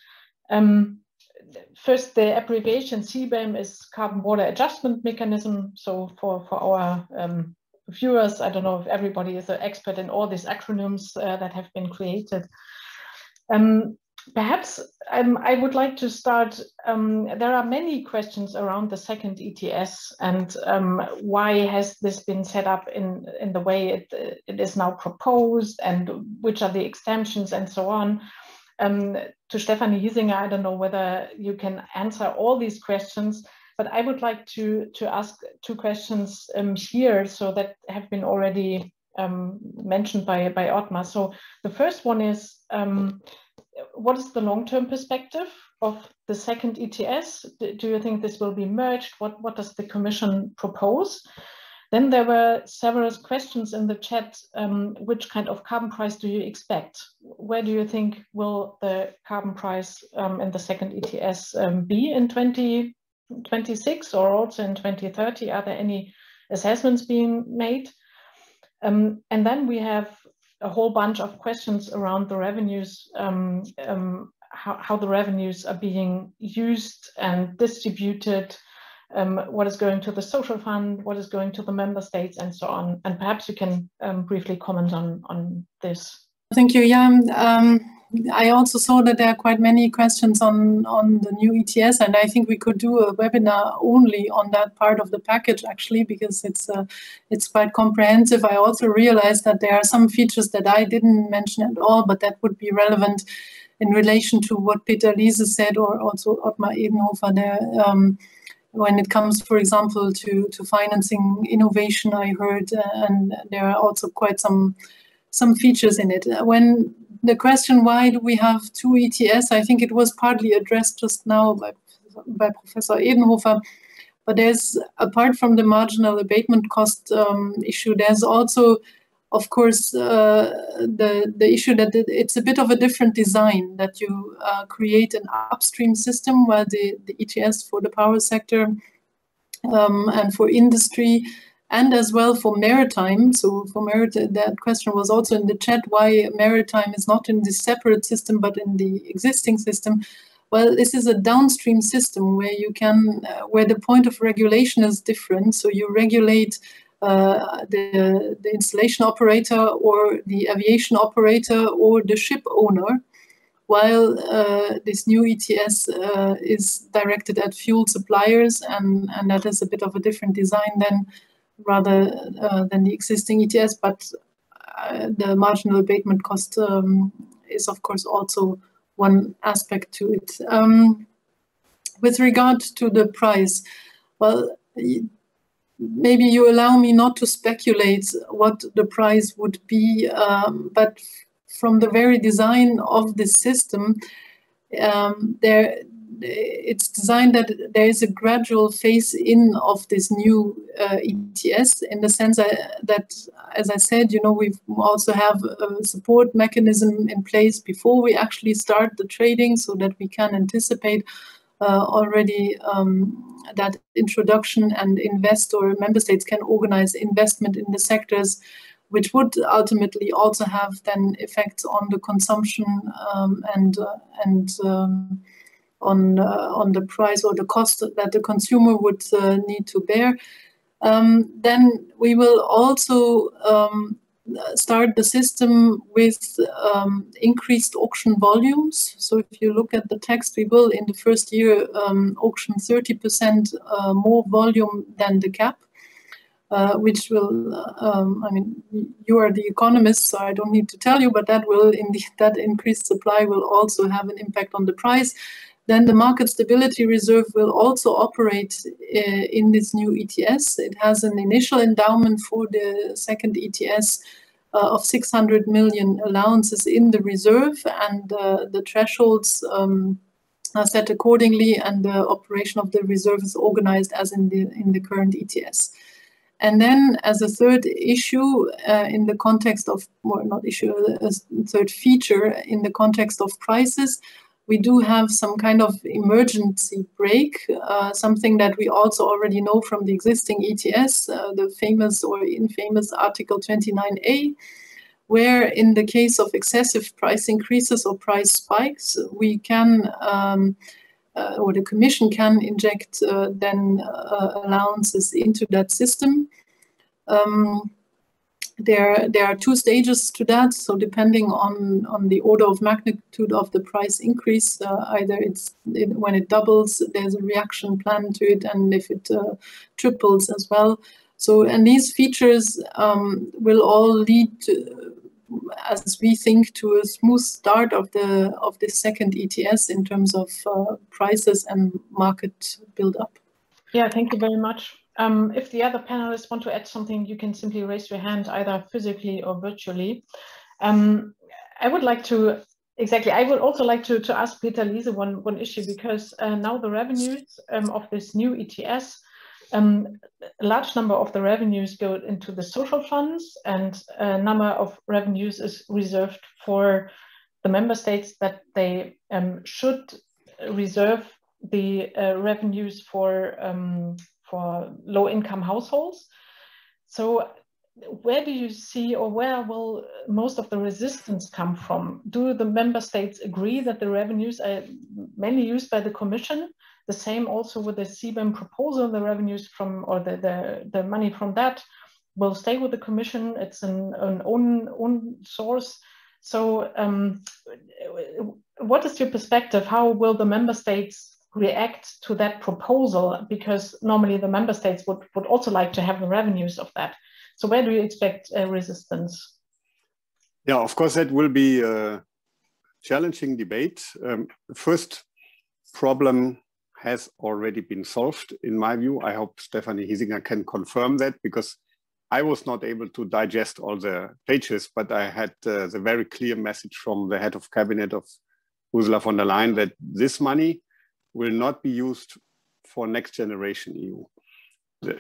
First, the abbreviation CBAM is Carbon Border Adjustment Mechanism. So for our viewers, I don't know if everybody is an expert in all these acronyms that have been created. Perhaps I would like to start. There are many questions around the second ETS and why has this been set up in the way it is now proposed, and which are the exemptions and so on. To Stefanie Hiesinger, I don't know whether you can answer all these questions, but I would like to ask two questions here, so that have been already mentioned by Ottmar. So the first one is, what is the long-term perspective of the second ETS? Do you think this will be merged? What does the Commission propose? Then there were several questions in the chat. Which kind of carbon price do you expect? Where do you think will the carbon price in the second ETS be in 2026 or also in 2030? Are there any assessments being made? And then we have a whole bunch of questions around the revenues, how the revenues are being used and distributed, what is going to the social fund, what is going to the member states, and so on. And perhaps you can briefly comment on this. Thank you. Yeah, I also saw that there are quite many questions on the new ETS, and I think we could do a webinar only on that part of the package, actually, because it's quite comprehensive. I also realized that there are some features that I didn't mention at all, but that would be relevant in relation to what Peter Liese said, or also Ottmar Edenhofer there. When it comes, for example, to financing innovation, I heard, and there are also quite some features in it. When the question, why do we have two ETS? I think it was partly addressed just now by Professor Edenhofer, but there's, apart from the marginal abatement cost issue, there's also, of course, the issue that it's a bit of a different design, that you create an upstream system where the ETS for the power sector and for industry, and as well for maritime. So for maritime, that question was also in the chat, why maritime is not in this separate system, but in the existing system. Well, this is a downstream system where you can, where the point of regulation is different. So you regulate the installation operator or the aviation operator or the ship owner, while this new ETS is directed at fuel suppliers, and that is a bit of a different design than the existing ETS, but the marginal abatement cost is, of course, also one aspect to it. With regard to the price, well, maybe you allow me not to speculate what the price would be, but from the very design of this system, it's designed that there is a gradual phase-in of this new ETS, in the sense that, as I said, we also have a support mechanism in place before we actually start the trading, so that we can anticipate already that introduction and invest, or member states can organize investment in the sectors, which would ultimately also have then effects on the consumption and on the price or the cost that the consumer would need to bear. Then we will also start the system with increased auction volumes. So if you look at the text, we will in the first year auction 30% more volume than the cap, which will, I mean, you are the economist, so I don't need to tell you, but that will, that increased supply will also have an impact on the price. Then the Market Stability Reserve will also operate in this new ETS. It has an initial endowment for the second ETS of 600 million allowances in the reserve, and the thresholds are set accordingly, and the operation of the reserve is organized as in the current ETS. And then as a third issue in the context of, well, not issue, a third feature in the context of prices, we do have some kind of emergency brake, something that we also already know from the existing ETS, the famous or infamous Article 29A, where in the case of excessive price increases or price spikes, we can, or the Commission can inject then allowances into that system. There are two stages to that. So depending on the order of magnitude of the price increase, either when it doubles, there's a reaction plan to it, and if it triples as well. So, and these features will all lead to, as we think, to a smooth start of the second ETS in terms of prices and market build-up. Yeah, thank you very much. If the other panelists want to add something, you can simply raise your hand either physically or virtually. I would like to, I would also like to ask Peter Liese one issue, because now the revenues of this new ETS, a large number of the revenues go into the social funds, and a number of revenues is reserved for the member states that they should reserve the revenues for low-income households. So where do you see, or where will most of the resistance come from? Do the member states agree that the revenues are mainly used by the Commission? The same also with the CBAM proposal, the revenues from, or the money from that will stay with the Commission. It's an own source. So what is your perspective? How will the member states react to that proposal? Because normally the member states would also like to have the revenues of that. So where do you expect resistance? Yeah, of course, that will be a challenging debate. The first problem has already been solved, in my view. I hope Stefanie Hiesinger can confirm that, because I was not able to digest all the pages, but I had the very clear message from the head of cabinet of Ursula von der Leyen that this money will not be used for next generation EU.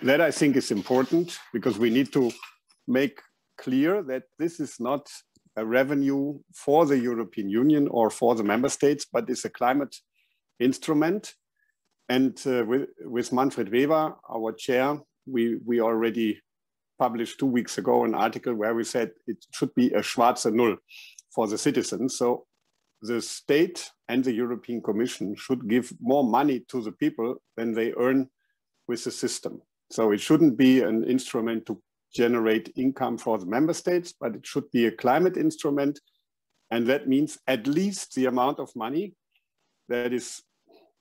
That I think is important, because we need to make clear that this is not a revenue for the European Union or for the member states, but it's a climate instrument. And with Manfred Weber, our chair, we already published 2 weeks ago an article where we said it should be a schwarze Null for the citizens. So the state and the European Commission should give more money to the people than they earn with the system. So it shouldn't be an instrument to generate income for the member states, but it should be a climate instrument. And that means at least the amount of money that is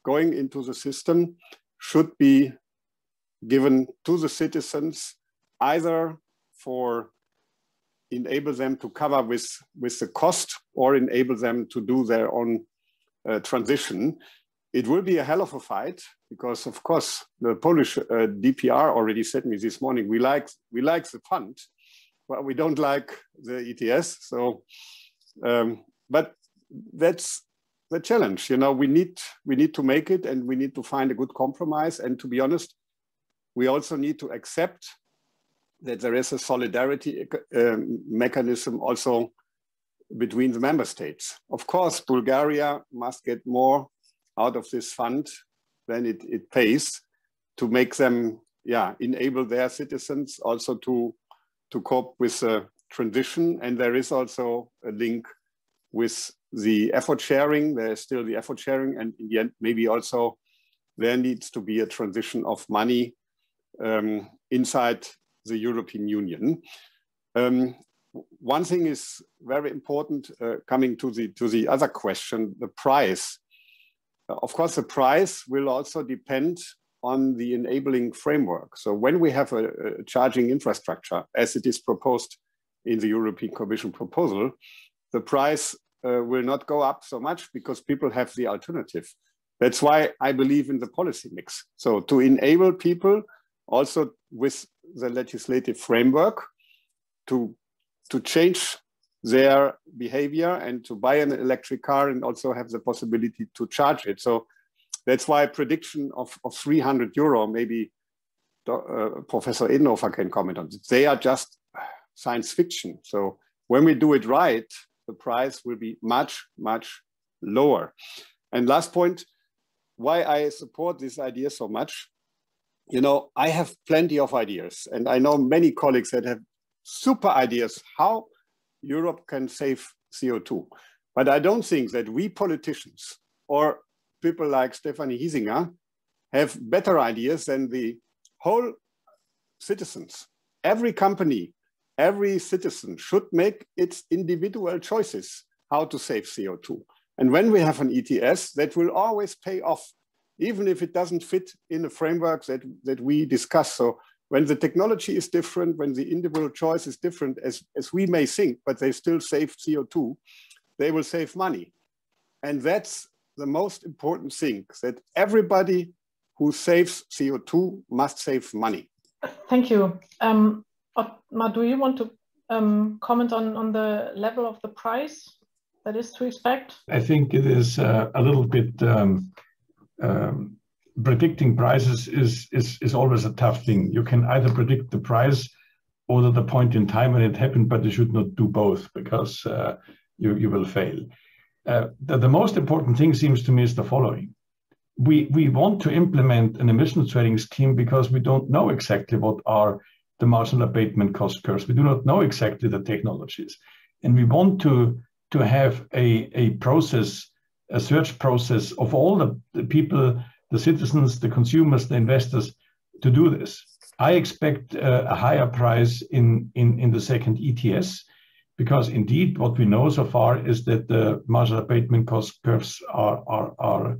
going into the system should be given to the citizens, either for enable them to cover with the cost, or enable them to do their own transition. It will be a hell of a fight, because of course the Polish DPR already said me this morning, we like the fund, but we don't like the ETS. So, but that's the challenge. You know, we need to make it, and we need to find a good compromise. And to be honest, we also need to accept that there is a solidarity mechanism also between the member states. Of course, Bulgaria must get more out of this fund than it pays, to make them, enable their citizens also to cope with the transition. And there is also a link with the effort sharing. There is still the effort sharing, and in the end, maybe also there needs to be a transition of money inside the European Union. One thing is very important, coming to the other question, the price. Of course, the price will also depend on the enabling framework. So when we have a charging infrastructure, as it is proposed in the European Commission proposal, the price will not go up so much because people have the alternative. That's why I believe in the policy mix. So to enable people also with the legislative framework to change their behavior and to buy an electric car and also have the possibility to charge it. So that's why a prediction of 300 euro, maybe Professor Edenhofer can comment on it. They are just science fiction. So when we do it right, the price will be much, much lower. And last point, why I support this idea so much. You know, I have plenty of ideas, and I know many colleagues that have super ideas how Europe can save CO2. But I don't think that we politicians or people like Stefanie Hiesinger have better ideas than the whole citizens. Every company, every citizen should make its individual choices how to save CO2. And when we have an ETS, that will always pay off, even if it doesn't fit in the framework that we discuss. So when the technology is different, when the individual choice is different, as we may think, but they still save CO2, they will save money. And that's the most important thing, that everybody who saves CO2 must save money. Thank you. Ottmar, do you want to comment on the level of the price that is to expect? I think it is a little bit, predicting prices is always a tough thing. You can either predict the price or the point in time when it happened, but you should not do both because you will fail. The most important thing seems to me is the following. We want to implement an emissions trading scheme because we don't know exactly what are the marginal abatement cost curves. We do not know exactly the technologies. And we want to have a process, a search process of all the people, the citizens, the consumers, the investors to do this. I expect a higher price in the second ETS because indeed what we know so far is that the marginal abatement cost curves are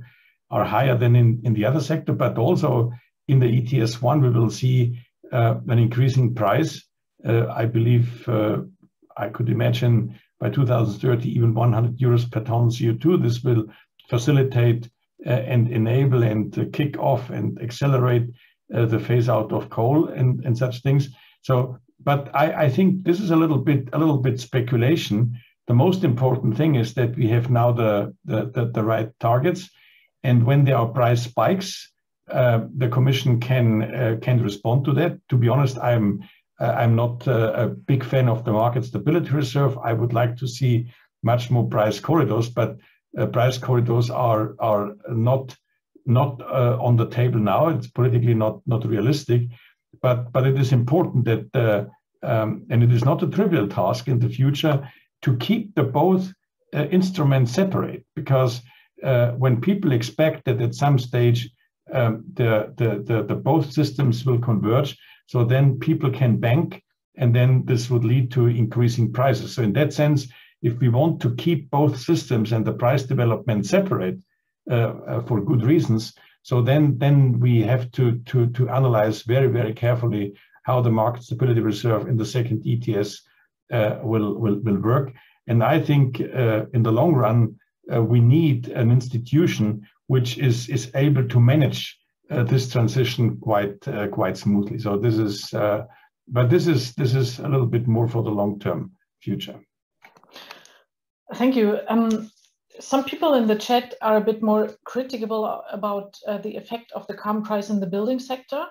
higher than in the other sector, but also in the ETS1 we will see an increasing price. I believe I could imagine by 2030 even 100 euros per ton CO2. This will facilitate and enable and kick off and accelerate the phase out of coal and such things. So, but I think this is a little bit speculation. The most important thing is that we have now the right targets, and when there are price spikes, the Commission can respond to that. To be honest, I'm not a big fan of the market stability reserve. I would like to see much more price corridors, but price corridors are not on the table now. It's politically not realistic, but it is important that and it is not a trivial task in the future to keep the both instruments separate, because when people expect that at some stage the both systems will converge, so then people can bank, and then this would lead to increasing prices. So in that sense, if we want to keep both systems and the price development separate for good reasons, so then we have to analyze very, very carefully how the market stability reserve in the second ETS will work. And I think in the long run, we need an institution which is able to manage this transition quite smoothly. So this is, but this is a little bit more for the long-term future. Thank you. Some people in the chat are a bit more critical about the effect of the carbon price in the building sector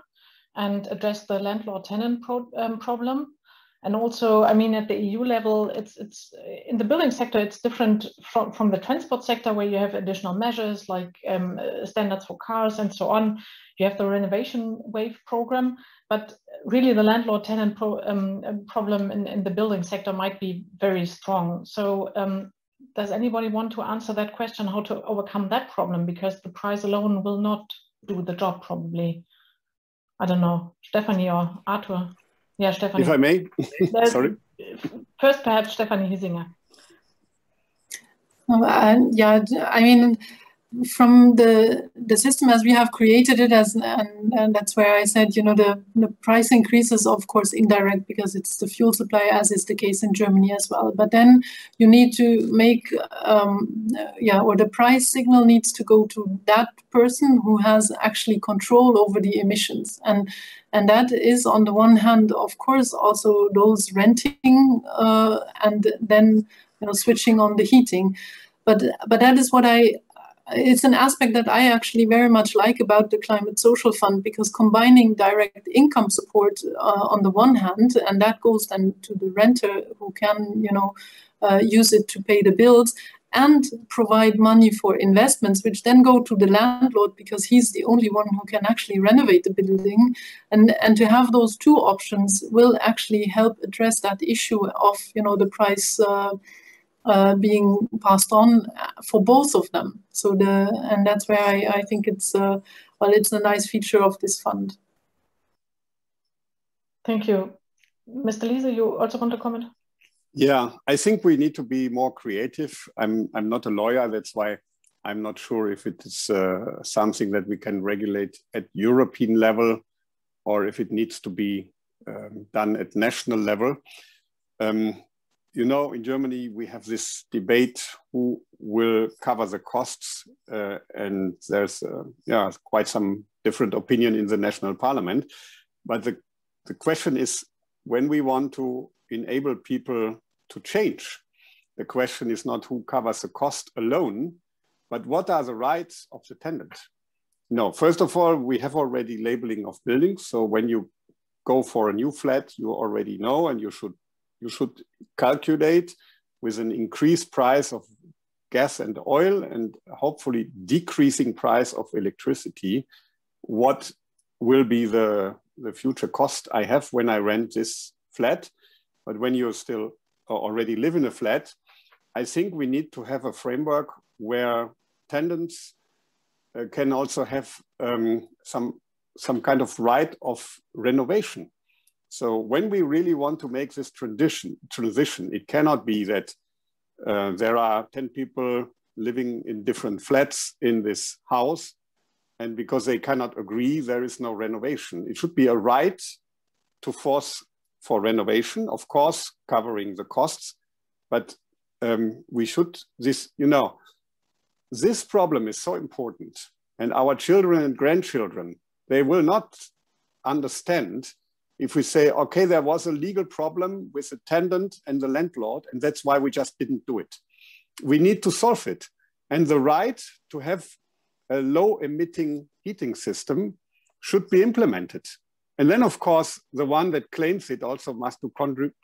and address the landlord-tenant problem. And also, I mean, at the EU level, it's in the building sector, it's different from the transport sector, where you have additional measures like standards for cars and so on. You have the renovation wave program, but really the landlord-tenant problem in the building sector might be very strong. So does anybody want to answer that question, how to overcome that problem? Because the price alone will not do the job, probably. I don't know, Stephanie or Arthur. Yeah, Stephanie. If I may, sorry. First, perhaps Stephanie Hiesinger. Yeah, I mean, from the system as we have created it, and that's where I said, you know, the price increase is of course indirect because it's the fuel supply, as is the case in Germany as well. But then you need to make, or the price signal needs to go to that person who has actually control over the emissions, and that is on the one hand, of course, also those renting and then, you know, switching on the heating. But that is what it's an aspect that I actually very much like about the Climate Social Fund, because combining direct income support on the one hand, and that goes then to the renter who can, you know, use it to pay the bills, and provide money for investments, which then go to the landlord because he's the only one who can actually renovate the building. And to have those two options will actually help address that issue of, you know, the price being passed on for both of them. So and that's where I think it's it's a nice feature of this fund. Thank you. Mr. Liese, you also want to comment? Yeah, I think we need to be more creative. I'm not a lawyer, that's why I'm not sure if it is something that we can regulate at European level or if it needs to be done at national level. You know, in Germany, we have this debate who will cover the costs, and there's quite some different opinion in the national parliament. But the question is, when we want to enable people to change, the question is not who covers the cost alone, but what are the rights of the tenant? No, first of all, we have already labeling of buildings. So when you go for a new flat, you already know, and you should calculate with an increased price of gas and oil and hopefully decreasing price of electricity, what will be the future cost I have when I rent this flat. But when you still already live in a flat, I think we need to have a framework where tenants can also have some kind of right of renovation. So when we really want to make this transition, it cannot be that there are 10 people living in different flats in this house, and because they cannot agree, there is no renovation. It should be a right to force for renovation, of course, covering the costs, but we should, this problem is so important, and our children and grandchildren, they will not understand if we say, okay, there was a legal problem with the tenant and the landlord, and that's why we just didn't do it. We need to solve it. And the right to have a low emitting heating system should be implemented. And then, of course, the one that claims it also must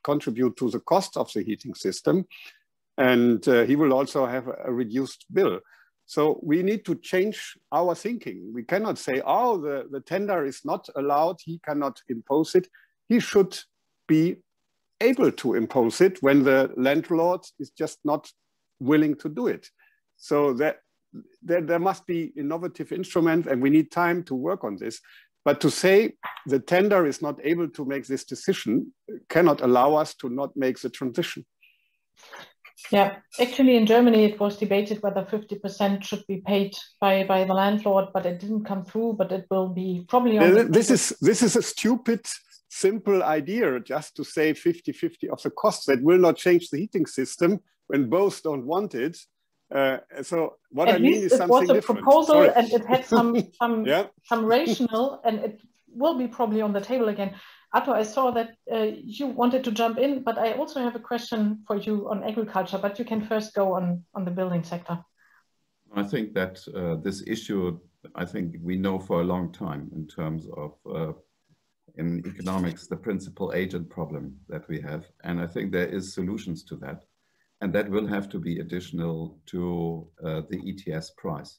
contribute to the cost of the heating system. And he will also have a reduced bill. So we need to change our thinking. We cannot say, oh, the tender is not allowed, he cannot impose it. He should be able to impose it when the landlord is just not willing to do it. So there must be innovative instruments, and we need time to work on this. But to say the tender is not able to make this decision cannot allow us to not make the transition. Yeah, actually in Germany it was debated whether 50% should be paid by the landlord, but it didn't come through, but it will be probably on this is a stupid, simple idea, just to say 50-50 of the costs. That will not change the heating system when both don't want it. So what I mean is something different. It was a proposal. Sorry. And it had some rationale, and it will be probably on the table again. Otto, I saw that you wanted to jump in, but I also have a question for you on agriculture, but you can first go on the building sector. I think that this issue, I think we know for a long time in terms of, in economics, the principal agent problem that we have. And I think there is solutions to that. And that will have to be additional to the ETS price.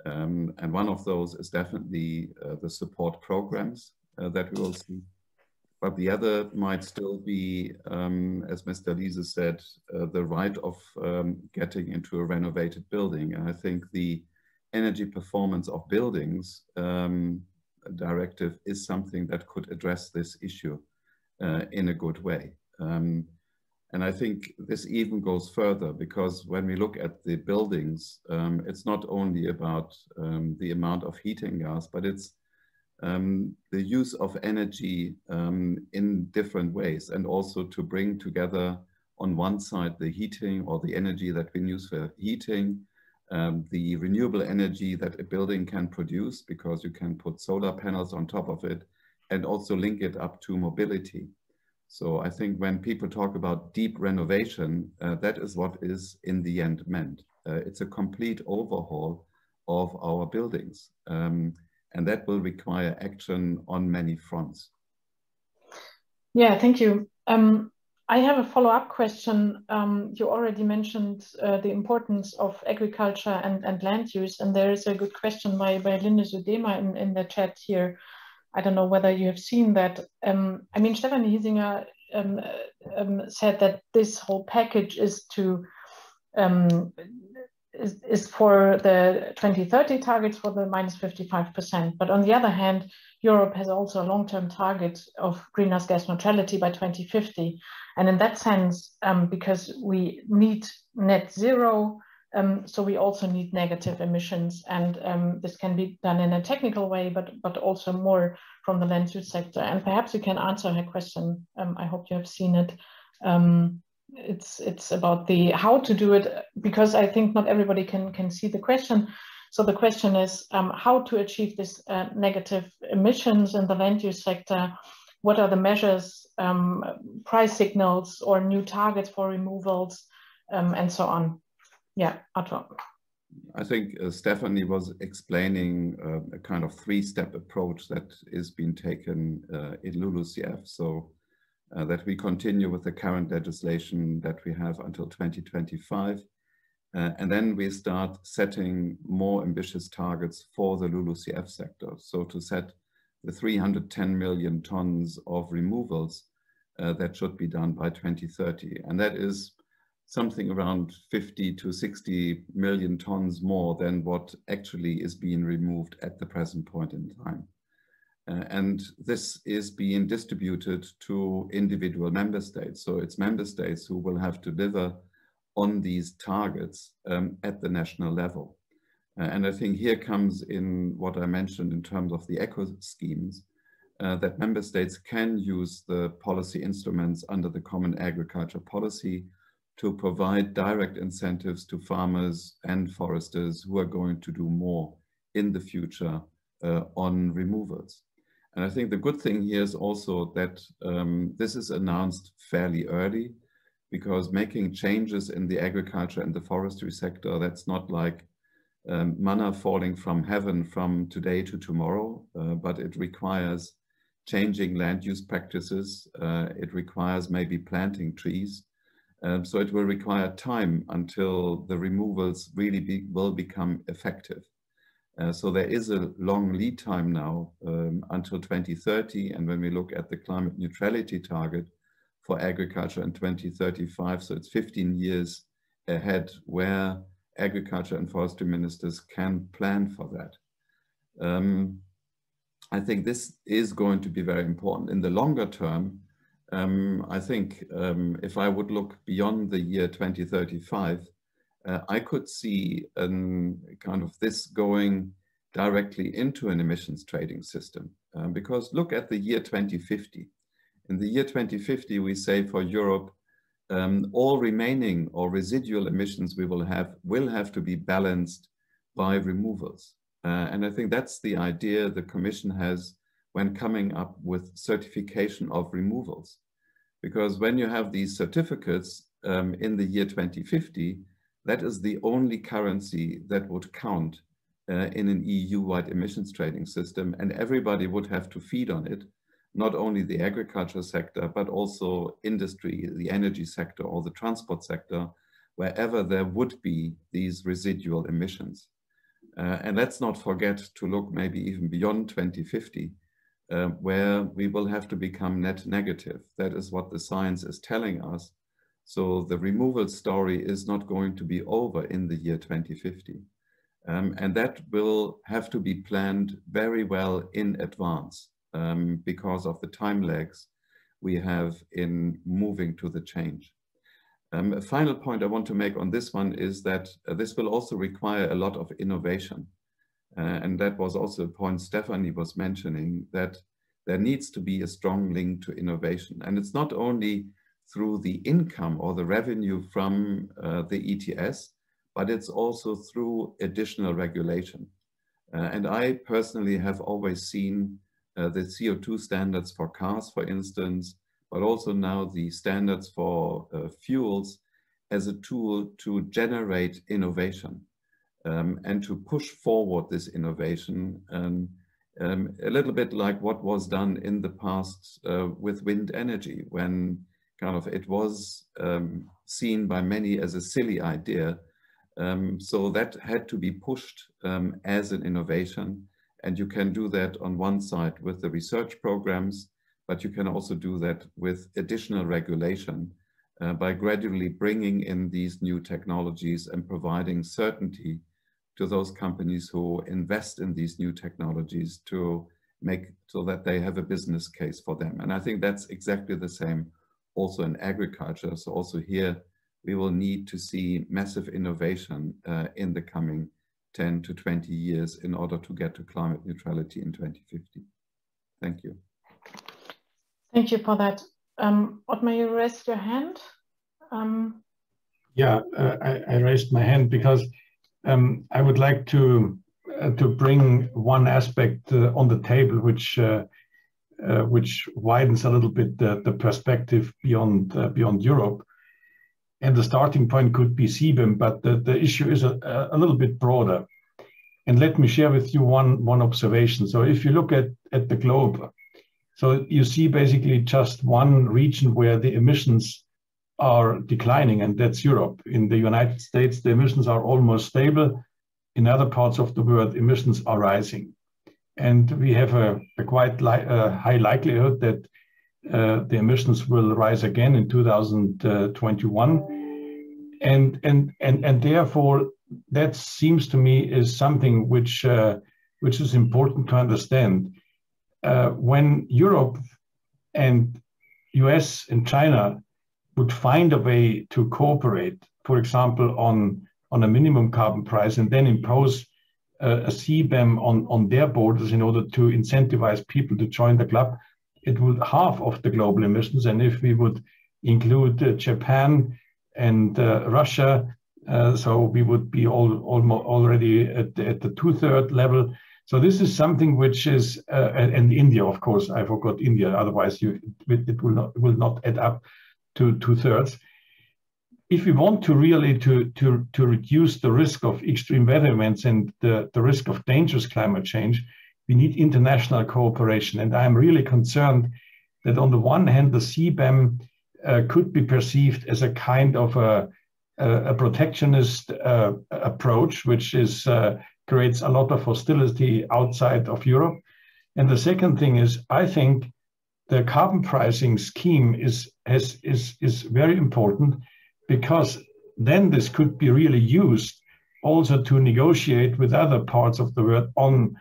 And one of those is definitely the support programs that we will see. But the other might still be, as Mr. Liese said, the right of getting into a renovated building. And I think the energy performance of buildings directive is something that could address this issue in a good way. And I think this even goes further, because when we look at the buildings, it's not only about the amount of heating gas, but it's the use of energy in different ways, and also to bring together on one side the heating or the energy that we use for heating, the renewable energy that a building can produce, because you can put solar panels on top of it, and also link it up to mobility. So I think when people talk about deep renovation, that is what is in the end meant. It's a complete overhaul of our buildings. And that will require action on many fronts. Yeah, thank you. I have a follow-up question. You already mentioned the importance of agriculture and land use, and there is a good question by Linde Sudema in the chat here. I don't know whether you have seen that. I mean, Stefanie Hiesinger said that this whole package is to is for the 2030 targets for the -55%. But on the other hand, Europe has also a long-term target of greenhouse gas neutrality by 2050. And in that sense, because we need net zero, so we also need negative emissions. And this can be done in a technical way, but also more from the land use sector. And perhaps you can answer her question. I hope you have seen it. It's about the how to do it, because I think not everybody can see the question. So the question is how to achieve this negative emissions in the land use sector. What are the measures, price signals, or new targets for removals, and so on? Yeah, Otto. I think Stefanie was explaining a kind of three-step approach that is being taken in LULUCF. So that we continue with the current legislation that we have until 2025. And then we start setting more ambitious targets for the LULUCF sector. So to set the 310 million tons of removals that should be done by 2030. And that is something around 50 to 60 million tons more than what actually is being removed at the present point in time. And this is being distributed to individual member states. So it's member states who will have to deliver on these targets at the national level. And I think here comes in what I mentioned in terms of the eco schemes, that member states can use the policy instruments under the Common Agriculture Policy to provide direct incentives to farmers and foresters who are going to do more in the future on removals. And I think the good thing here is also that this is announced fairly early, because making changes in the agriculture and the forestry sector, that's not like manna falling from heaven from today to tomorrow, but it requires changing land use practices. It requires maybe planting trees. So it will require time until the removals really will become effective. So there is a long lead time now until 2030. And when we look at the climate neutrality target for agriculture in 2035, so it's 15 years ahead where agriculture and forestry ministers can plan for that. I think this is going to be very important. In the longer term, I think if I would look beyond the year 2035, I could see kind of this going directly into an emissions trading system. Because look at the year 2050. In the year 2050, we say for Europe, all remaining or residual emissions we will have to be balanced by removals. And I think that's the idea the Commission has when coming up with certification of removals. Because when you have these certificates in the year 2050, that is the only currency that would count in an EU-wide emissions trading system, and everybody would have to feed on it, not only the agriculture sector, but also industry, the energy sector, or the transport sector, wherever there would be these residual emissions. And let's not forget to look maybe even beyond 2050, where we will have to become net negative. That is what the science is telling us. So the removal story is not going to be over in the year 2050. And that will have to be planned very well in advance because of the time lags we have in moving to the change. A final point I want to make on this one is that this will also require a lot of innovation. And that was also a point Stephanie was mentioning, that there needs to be a strong link to innovation. And it's not only through the income or the revenue from the ETS, but it's also through additional regulation. And I personally have always seen the CO2 standards for cars, for instance, but also now the standards for fuels as a tool to generate innovation and to push forward this innovation. A little bit like what was done in the past with wind energy, when kind of it was seen by many as a silly idea. So that had to be pushed as an innovation. And you can do that on one side with the research programs, but you can also do that with additional regulation by gradually bringing in these new technologies and providing certainty to those companies who invest in these new technologies to make so that they have a business case for them. And I think that's exactly the same also in agriculture. So also here, we will need to see massive innovation in the coming 10 to 20 years in order to get to climate neutrality in 2050. Thank you. Thank you for that. Otmar, you raised your hand. Yeah, I raised my hand because I would like to bring one aspect on the table, which widens a little bit the perspective beyond Europe. And the starting point could be CBAM, but the issue is a little bit broader. And let me share with you one observation. So if you look at the globe, so you see basically just one region where the emissions are declining, and that's Europe. In the United States, the emissions are almost stable. In other parts of the world, emissions are rising. And we have a quite high likelihood that the emissions will rise again in 2021. And therefore, that seems to me is something which is important to understand. When Europe and US and China would find a way to cooperate, for example, on a minimum carbon price, and then impose a CBAM on their borders in order to incentivize people to join the club, it would halve of the global emissions. And if we would include Japan and Russia, so we would be already at the 2/3 level. So this is something which is, and India, of course, I forgot India, otherwise it will not add up to 2/3. If we want to really to reduce the risk of extreme weather events and the risk of dangerous climate change, we need international cooperation. And I'm really concerned that on the one hand, the CBAM could be perceived as a kind of a protectionist approach, which creates a lot of hostility outside of Europe. And the second thing is, I think the carbon pricing scheme is very important, because then this could be really used also to negotiate with other parts of the world on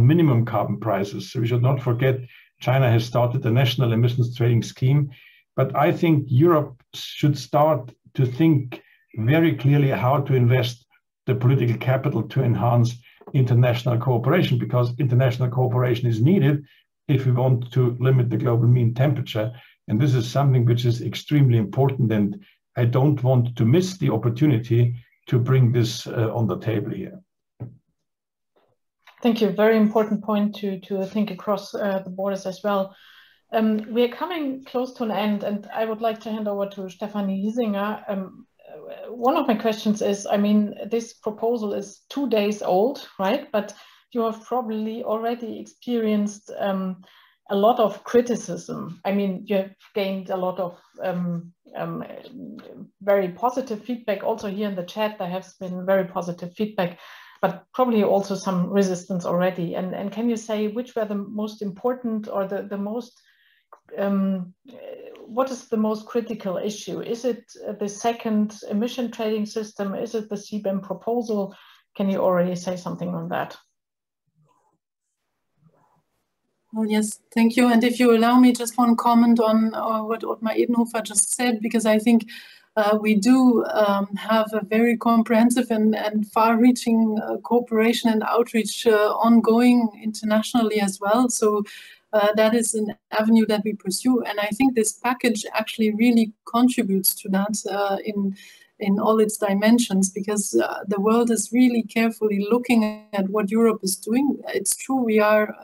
minimum carbon prices. So we should not forget, China has started the national emissions trading scheme, but I think Europe should start to think very clearly how to invest the political capital to enhance international cooperation, because international cooperation is needed if we want to limit the global mean temperature. And this is something which is extremely important, and I don't want to miss the opportunity to bring this on the table here. Thank you. Very important point to think across the borders as well. We are coming close to an end, and I would like to hand over to Stefanie Hiesinger. One of my questions is, I mean, this proposal is 2 days old, right? But you have probably already experienced a lot of criticism. I mean, you have gained a lot of very positive feedback. Also here in the chat, there has been very positive feedback. but probably also some resistance already. And can you say which were the most important or the most, what is the most critical issue? Is it the second emission trading system? Is it the CBAM proposal? Can you already say something on that? Oh, yes, thank you. And if you allow me just one comment on what Ottmar Edenhofer just said, because I think we do have a very comprehensive and far-reaching cooperation and outreach ongoing internationally as well. So that is an avenue that we pursue. And I think this package actually really contributes to that in all its dimensions, because the world is really carefully looking at what Europe is doing. It's true, we are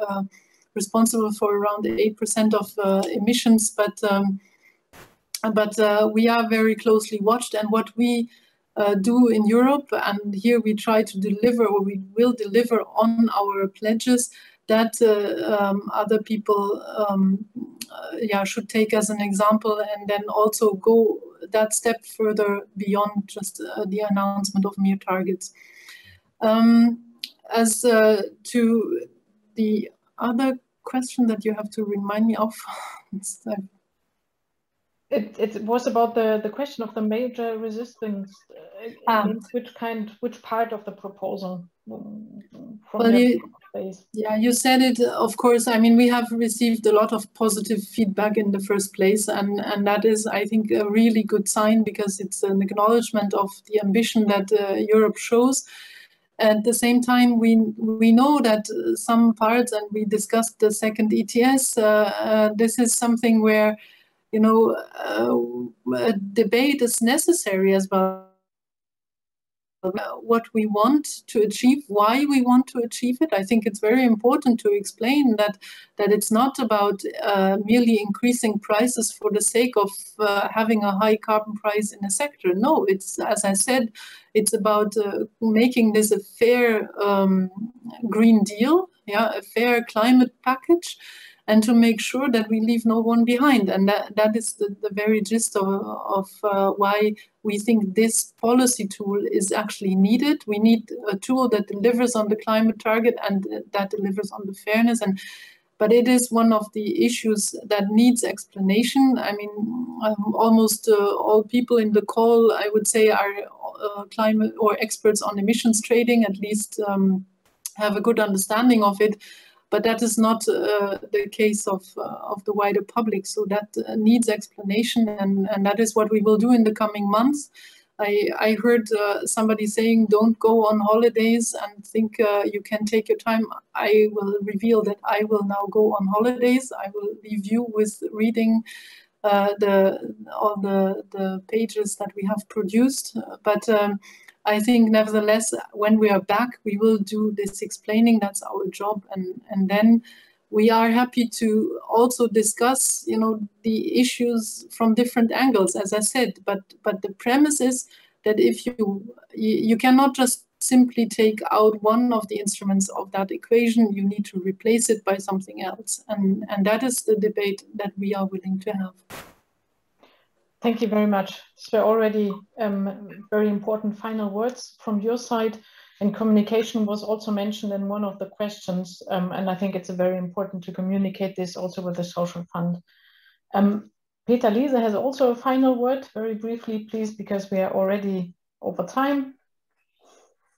responsible for around 8% of emissions, but we are very closely watched. And what we do in Europe, and here we try to deliver, or we will deliver on our pledges, that other people should take as an example, and then also go that step further beyond just the announcement of mere targets. As to the other question that you have to remind me of. It was about the question of the major resistance. Which part of the proposal? You said it, of course. I mean, we have received a lot of positive feedback in the first place, and that is, I think, a really good sign, because it's an acknowledgement of the ambition that Europe shows. At the same time, we know that some parts, and we discussed the second ETS, this is something where, you know, a debate is necessary as well. What we want to achieve, why we want to achieve it. I think it's very important to explain that it's not about merely increasing prices for the sake of having a high carbon price in a sector. No, it's, as I said, it's about making this a fair Green Deal, a fair climate package, and to make sure that we leave no one behind. And that is the very gist of why we think this policy tool is actually needed. We need a tool that delivers on the climate target and that delivers on the fairness. But it is one of the issues that needs explanation. I mean, almost all people in the call, I would say, are climate or experts on emissions trading, at least have a good understanding of it. But that is not the case of the wider public. So that needs explanation, and that is what we will do in the coming months. I heard somebody saying, don't go on holidays and think you can take your time. I will reveal that I will now go on holidays. I will leave you with reading all the pages that we have produced. But I think nevertheless, when we are back, we will do this explaining. That's our job. And then we are happy to also discuss, you know, the issues from different angles, as I said. But the premise is that if you cannot just simply take out one of the instruments of that equation, you need to replace it by something else. And that is the debate that we are willing to have. Thank you very much. So already very important final words from your side, and communication was also mentioned in one of the questions, and I think it's very important to communicate this also with the social fund. Peter Liese has also a final word, very briefly, please, because we are already over time.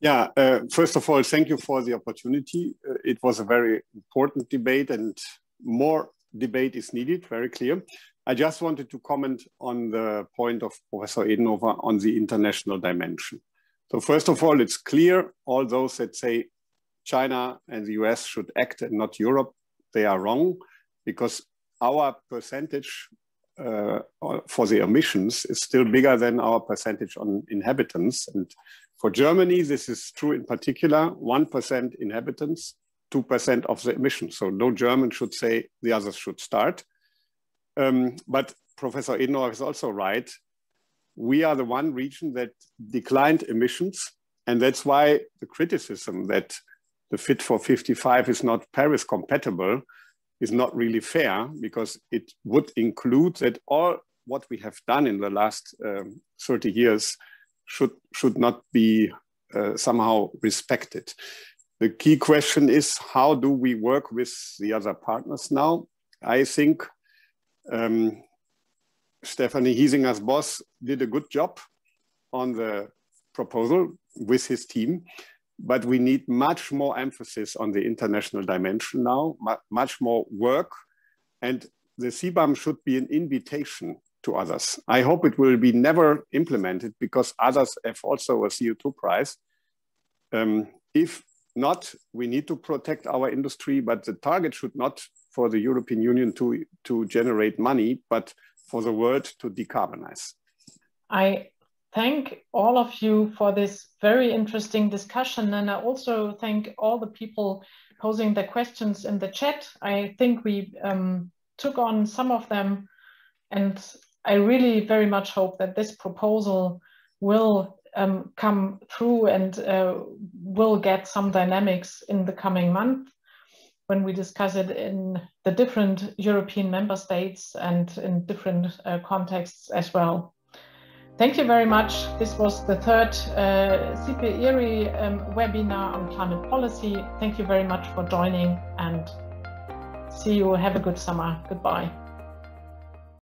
Yeah, first of all, thank you for the opportunity. It was a very important debate, and more debate is needed, very clear. I just wanted to comment on the point of Professor Edenhofer on the international dimension. So first of all, it's clear all those that say China and the US should act and not Europe, they are wrong, because our percentage for the emissions is still bigger than our percentage on inhabitants. And for Germany, this is true in particular, 1% inhabitants, 2% of the emissions. So no German should say the others should start. But Professor Edenhofer is also right. We are the one region that declined emissions. And that's why the criticism that the Fit for 55 is not Paris compatible is not really fair, because it would include that all what we have done in the last 30 years should not be somehow respected. The key question is, how do we work with the other partners now? I think Stephanie Hiesinger's boss did a good job on the proposal with his team, but we need much more emphasis on the international dimension now, much more work, and the CBAM should be an invitation to others. I hope it will be never implemented because others have also a CO2 price. If not, we need to protect our industry, but the target should not for the European Union to generate money, but for the world to decarbonize. I thank all of you for this very interesting discussion, and I also thank all the people posing their questions in the chat. I think we took on some of them, and I really very much hope that this proposal will come through and will get some dynamics in the coming month when we discuss it in the different European member states and in different contexts as well. Thank you very much. This was the third CEPR-EAERE webinar on climate policy. Thank you very much for joining, and see you. Have a good summer. Goodbye.